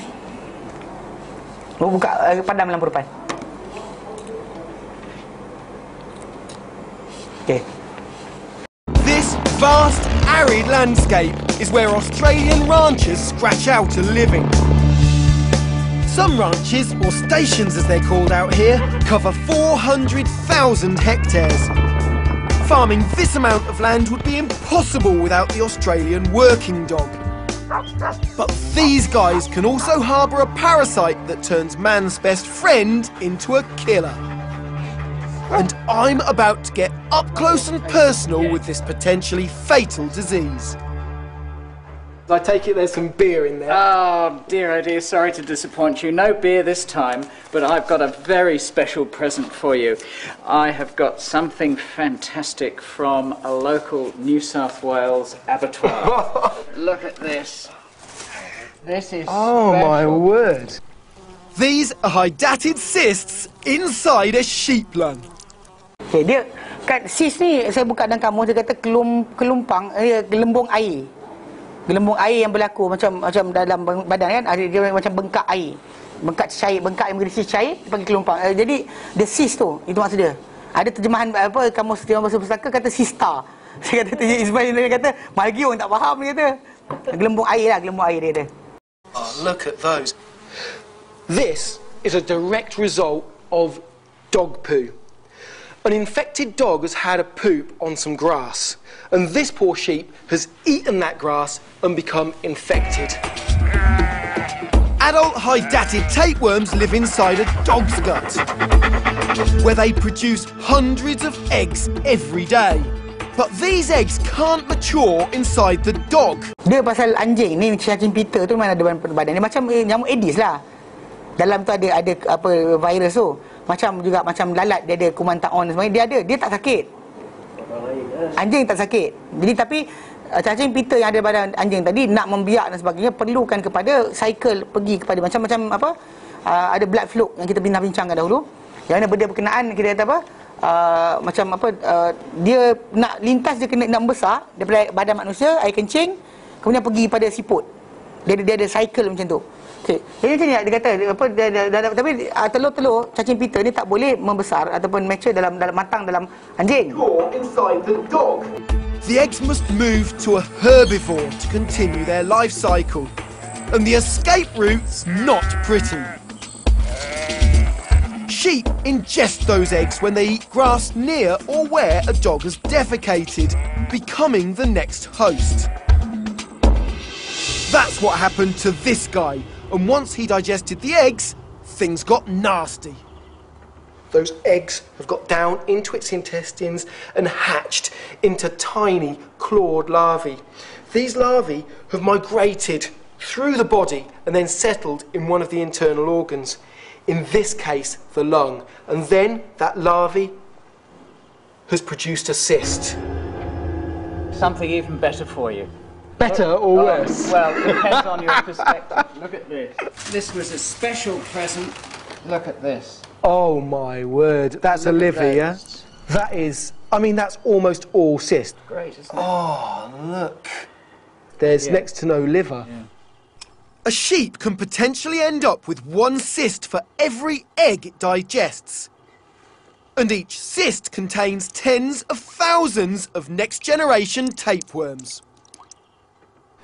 buka padam lampu depan. Okey. This vast arid landscape is where Australian ranchers scratch out a living. Some ranches, or stations as they're called out here, cover 400,000 hectares. Farming this amount of land would be impossible without the Australian working dog. But these guys can also harbour a parasite that turns man's best friend into a killer. And I'm about to get up close and personal with this potentially fatal disease. I take it there's some beer in there. Oh dear, sorry to disappoint you. No beer this time, but I've got a very special present for you. I have got something fantastic from a local New South Wales abattoir. Look at this. This is Oh special. my word. These are hydatid cysts inside a sheep lung. Okay, dia kan sis ni saya buka dalam kamus, dia kata gelembung air. Gelembung air yang berlaku macam dalam badan kan, ada dia macam bengkak air. Bengkak cair, bengkak yang berisi cair dipanggil kelumpang. Jadi the cyst tu, itu maksud dia. Ada terjemahan kamus dalam bahasa pustaka kata sista. Saya kata Ismail dia kata lagi orang tak faham dia kata. Gelembung air lah, gelembung air dia kata. Oh, look at those. This is a direct result of dog poo. An infected dog has had a poop on some grass, and this poor sheep has eaten that grass and become infected. Adult hydatid tapeworms live inside a dog's gut, where they produce hundreds of eggs every day. But these eggs can't mature inside the dog. Dia pasal anjing ni, cacing pita tu memang ada badan dia macam nyamuk Aedes lah. Dalam tu ada apa virus tu. Macam juga macam lalat, dia ada kuman taun dan sebagainya. Dia tak sakit. Anjing tak sakit. Jadi tapi cacing pita yang ada badan anjing tadi nak membiak dan sebagainya perlukan kepada cycle pergi kepada macam-macam apa ada blood flow yang kita bincangkan dahulu. Yang mana benda berkenaan kita kata apa? Macam apa dia nak lintas, dia kena nak membesar daripada badan manusia, air kencing, kemudian pergi pada siput. Dia ada cycle macam tu. Okey. Jadi macam ni dia kata apa tapi telur-telur cacing pita ni tak boleh membesar ataupun mature dalam matang dalam anjing. Inside the dog. The eggs must move to a herbivore to continue their life cycle. And the escape route's not pretty. Sheep ingest those eggs when they eat grass near or where a dog has defecated, becoming the next host. That's what happened to this guy, and once he digested the eggs, things got nasty. Those eggs have got down into its intestines and hatched into tiny clawed larvae. These larvae have migrated through the body and then settled in one of the internal organs. In this case, the lung. And then that larvae has produced a cyst. Something even better for you. Better or worse? Well, it depends on your perspective. Look at this. This was a special present. Look at this. Oh my word, that's a liver, yeah? That is, I mean, that's almost all cyst. Great, isn't it? Oh, look. There's next to no liver. Yeah. A sheep can potentially end up with one cyst for every egg it digests. And each cyst contains tens of thousands of next-generation tapeworms.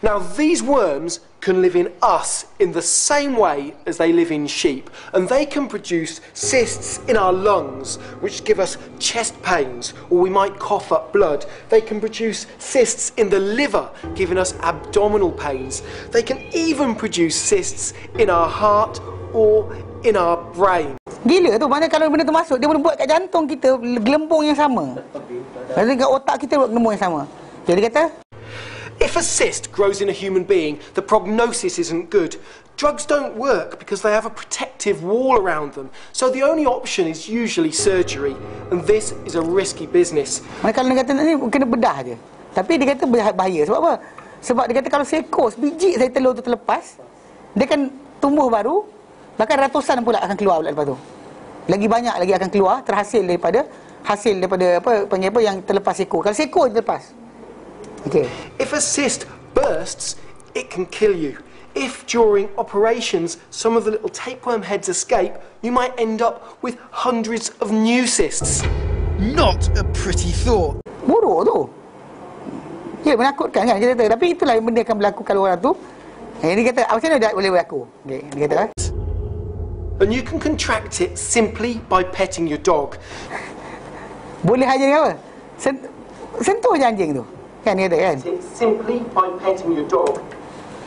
Now, these worms can live in us in the same way as they live in sheep, and they can produce cysts in our lungs, which give us chest pains, or we might cough up blood. They can produce cysts in the liver, giving us abdominal pains. They can even produce cysts in our heart or in our brain. Gila tu, mana kalau benda tu masuk, dia boleh buat kat jantung kita gelembung yang sama. Lalu kat otak kita buat gelembung yang sama. Jadi dia kata, if a cyst grows in a human being, the prognosis isn't good. Drugs don't work because they have a protective wall around them. So the only option is usually surgery. And this is a risky business. mana kalau dia kata ni kena bedah je. Tapi dia kata bahaya. Sebab apa? Sebab dia kata kalau seekor, biji dari telur tu terlepas, dia akan tumbuh baru, bahkan ratusan pula akan keluar lepas tu. Lagi banyak lagi akan keluar terhasil daripada apa panggil apa yang terlepas seekor. Kalau seekor je lepas. Okay. If a cyst bursts, it can kill you. If during operations some of the little tapeworm heads escape, you might end up with hundreds of new cysts. Not a pretty thought. Buruk tu. Ya, menakutkan kan kita kata. Tapi itulah yang benda akan berlaku kalau orang tu. Dia kata, macam mana dia boleh berlaku? Okay, dia kata, And you can contract it simply by petting your dog. boleh aja ni apa? Sentuh je anjing tu. Kan dia kata kan? Simply by petting your dog.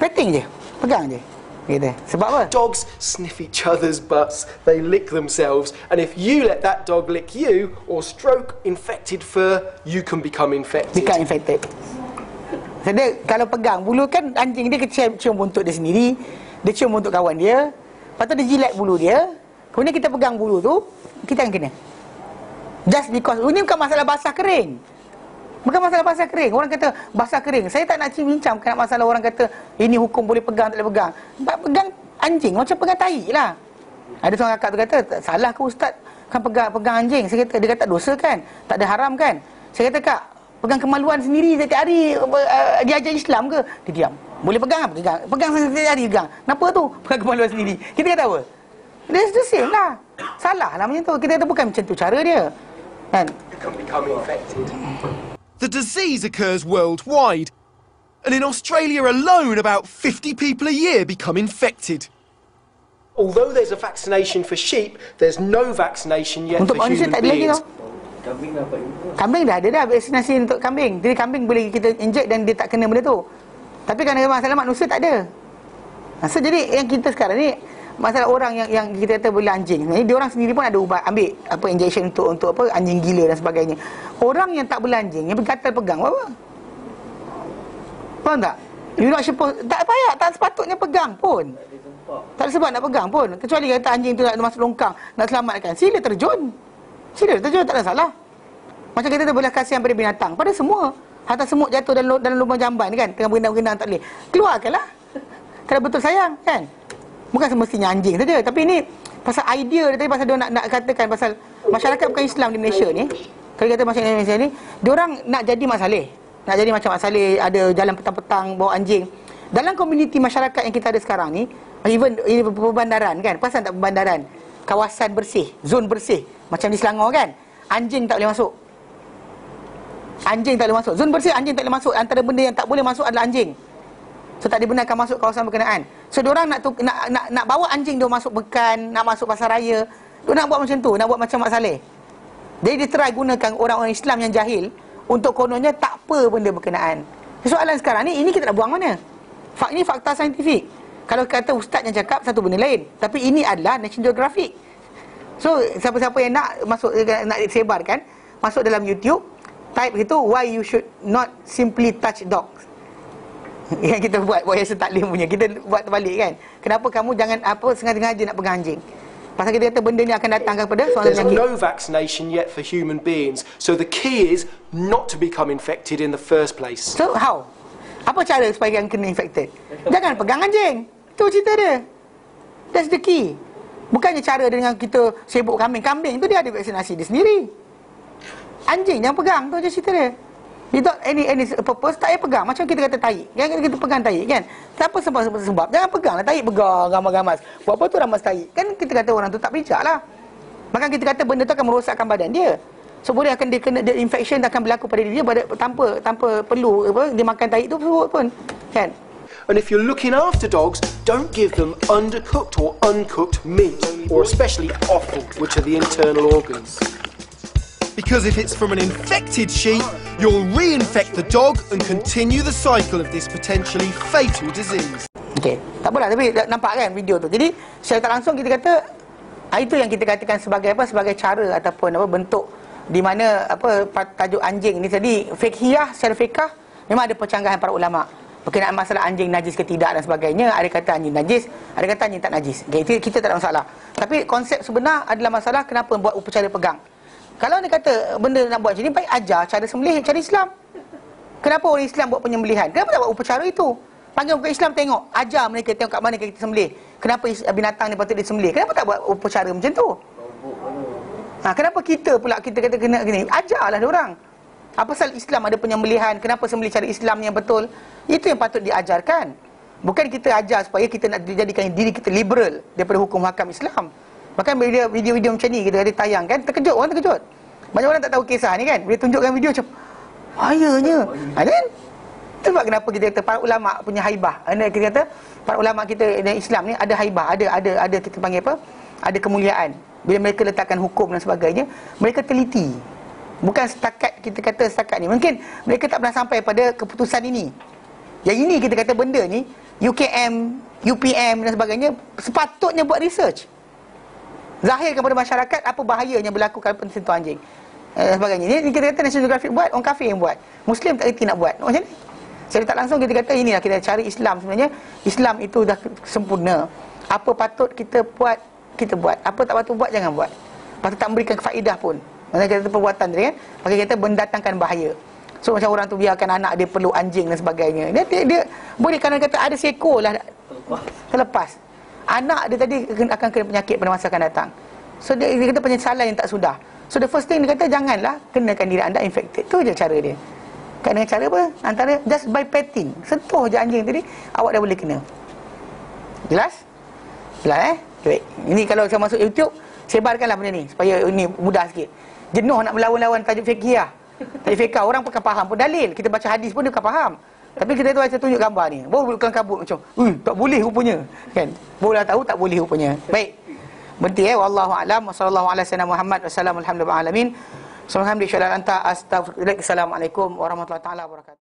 Petting je. Pegang je. Dia kata. Sebab apa? Dogs sniff each other's butts, they lick themselves, and if you let that dog lick you or stroke infected fur, you can become infected. Become infected. So, dia kalau pegang bulu kan anjing dia cium buntut dia sendiri, dia cium buntut kawan dia, lepas tu dia jilat bulu dia, kemudian kita pegang bulu tu, kita akan kena. Just because ini bukan masalah basah kering. Bukan masalah basah kering. Orang kata basah kering. Saya tak nak bincang bukan masalah orang kata ini hukum boleh pegang tak boleh pegang. Pegang anjing macam pegang tai lah. Ada seorang kakak tu kata, salah ke ustaz kan pegang anjing? Saya kata, dia kata dosa kan? Tak ada haram kan? Saya kata, kak, pegang kemaluan sendiri setiap hari dia ajar Islam ke? Dia diam. Boleh pegang apa? Pegang setiap hari pegang. Kenapa tu? Pegang kemaluan sendiri. Kita kata apa? Dia the same lah. Salah lah macam tu. Kita kata bukan macam tu cara dia. Kan? You can become infected. The disease occurs worldwide, and in Australia alone, about 50 people a year become infected. Although there's a vaccination for sheep, there's no vaccination yet Untuk for manusia human tak ada lagi beings. tau. Kambing dapat juga. Kambing dah ada vaksinasi untuk kambing. Jadi kambing boleh kita inject dan dia tak kena benda tu. Tapi kan masalah manusia tak ada. So jadi yang kita sekarang ni, masalah orang yang kita kata bela anjing, sebenarnya dia orang sendiri pun ada ubat, ambil apa injection untuk apa anjing gila dan sebagainya. Orang yang tak bela anjing, yang bergatal pegang apa? Faham tak? You not supposed, tak payah, tak sepatutnya pegang pun. Tak ada sebab nak pegang pun. Kecuali kata anjing tu nak masuk longkang, nak selamatkan, sila terjun. Sila terjun, tak ada salah. Macam kita tu belas kasihan pada binatang, pada semua. Hatta semut jatuh dalam lubang jamban kan, tengah berenang-berenang tak boleh, keluarkanlah. Kalau betul sayang kan. Bukan semestinya anjing saja, tapi ini pasal idea dia tadi, pasal dia nak katakan pasal masyarakat bukan Islam di Malaysia ni. Kalau kata masyarakat Malaysia ni, dia orang nak jadi Mat Salleh. Nak jadi macam Mat Salleh, ada jalan petang-petang bawa anjing. Dalam komuniti masyarakat yang kita ada sekarang ni, even ini perbandaran kan, perasan tak perbandaran? Kawasan bersih, zon bersih, macam di Selangor kan, anjing tak boleh masuk. Anjing tak boleh masuk. Zon bersih, anjing tak boleh masuk. Antara benda yang tak boleh masuk adalah anjing. So tak dibenarkan masuk kawasan berkenaan. So diorang nak bawa anjing dia masuk bekan, nak masuk pasar raya. Dia nak buat macam tu, nak buat macam Mat Salleh. Jadi dia try gunakan orang-orang Islam yang jahil untuk kononnya tak apa benda berkenaan. Soalan sekarang ni, ini kita nak buang mana? Ini fakta saintifik. Kalau kata ustaz yang cakap, satu benda lain. Tapi ini adalah National Geographic. So siapa-siapa yang nak masuk, nak disebarkan, masuk dalam YouTube, type itu, why you should not simply touch dogs. Yang kita buat Yasir Taklim punya, kita buat terbalik kan. Kenapa kamu jangan apa sengaja-sengaja nak pegang anjing? Pasal kita kata benda ni akan datang kepada suatu There's penyakit. no vaccination yet for human beings, so the key is not to become infected in the first place. So how? Apa cara supaya yang kena infected? Jangan pegang anjing. Itu cerita dia. That's the key. Bukannya cara dengan kita sibuk kambing. Kambing tu dia ada vaksinasi dia sendiri. Anjing yang pegang tu je cerita dia. Without any purpose, tak payah pegang. Macam kita kata tahi. Kan kita pegang tahi kan. Siapa sebab? Jangan pegang lah tahi, pegang gamas-gamas. Buat apa tu ramas tahi? Kan kita kata orang tu tak bijak lah. Maka kita kata benda tu akan merosakkan badan dia. So boleh akan dia kena infection akan berlaku pada dia tanpa perlu apa dia makan tahi tu pun kan. And if you're looking after dogs, don't give them undercooked or uncooked meat, or especially offal, which are the internal organs. Because if it's from an infected sheep, you'll reinfect the dog and continue the cycle of this potentially fatal disease. Okey, tak apalah, tapi nampak kan video tu. Jadi secara tak langsung kita kata itu yang kita katakan sebagai apa, sebagai cara ataupun apa bentuk di mana apa tajuk anjing ni tadi fiqhiyah, secara fiqh memang ada percanggahan para ulama berkenaan masalah anjing najis ke tidak dan sebagainya. Ada kata anjing najis, ada kata anjing tak najis. Okay, kita tak ada masalah. Tapi konsep sebenar adalah masalah kenapa buat upacara pegang. Kalau dia kata benda nak buat macam ni, baik ajar cara sembelih, cara Islam. Kenapa orang Islam buat penyembelihan? Kenapa tak buat upacara itu? Panggil orang Islam tengok, ajar mereka tengok kat mana kita sembelih. Kenapa binatang ni patut disembelih? Kenapa tak buat upacara macam tu? Kenapa kita pula kita kata kena gini? Ajarlah dia orang. Apa pasal Islam ada penyembelihan? Kenapa sembelih cara Islam ni yang betul? Itu yang patut diajarkan. Bukan kita ajar supaya kita nak dijadikan diri kita liberal daripada hukum hakam Islam. Bahkan bila video-video macam ni kita ada tayang kan, terkejut, orang terkejut. Banyak orang tak tahu kisah ni kan. Bila tunjukkan video macam bahayanya. Kan? Itu sebab kenapa kita kata para ulama punya haibah. Kita kata para ulama kita dan Islam ni ada haibah, ada kita panggil apa? Ada kemuliaan. Bila mereka letakkan hukum dan sebagainya, mereka teliti. Bukan setakat kita kata setakat ni. Mungkin mereka tak pernah sampai pada keputusan ini. Yang ini kita kata benda ni UKM, UPM dan sebagainya sepatutnya buat research. Zahirkan kepada masyarakat apa bahayanya berlaku kalau sentuh anjing dan sebagainya. Ini kita kata National Geographic buat, orang kafir yang buat. Muslim tak reti nak buat. Macam ni. Secara tak langsung kita kata inilah kita cari Islam sebenarnya. Islam itu dah sempurna. Apa patut kita buat, kita buat. Apa tak patut buat, jangan buat. Patut tak memberikan faedah pun. Maksudnya kita kata perbuatan tadi kan. Maka kita mendatangkan bahaya. So macam orang tu biarkan anak dia perlu anjing dan sebagainya. Dia boleh kerana kata ada seekor lah terlepas. Anak dia tadi akan kena penyakit pada masa akan datang. So dia kata penyesalan yang tak sudah. So the first thing dia kata janganlah kenakan diri anda infected. Tu je cara dia. Kan dengan cara apa? Antara just by petting. Sentuh je anjing tadi, awak dah boleh kena. Jelas? Jelas Baik. Ini kalau saya masuk YouTube, sebarkanlah benda ni supaya ini mudah sikit. Jenuh nak melawan-lawan tajuk fiqhiyah. Tajuk fiqh orang bukan faham pun dalil. Kita baca hadis pun dia bukan faham. Tapi kita tu saya tunjuk gambar ni. Baru kelang kabut macam, tak boleh rupanya. Kan? Barulah tahu tak boleh rupanya. Baik. Berhenti wallahu a'lam wa sallallahu ala sayyidina Muhammad wa sallam alhamdulillah alamin. Subhanallah, Assalamualaikum warahmatullahi taala wabarakatuh.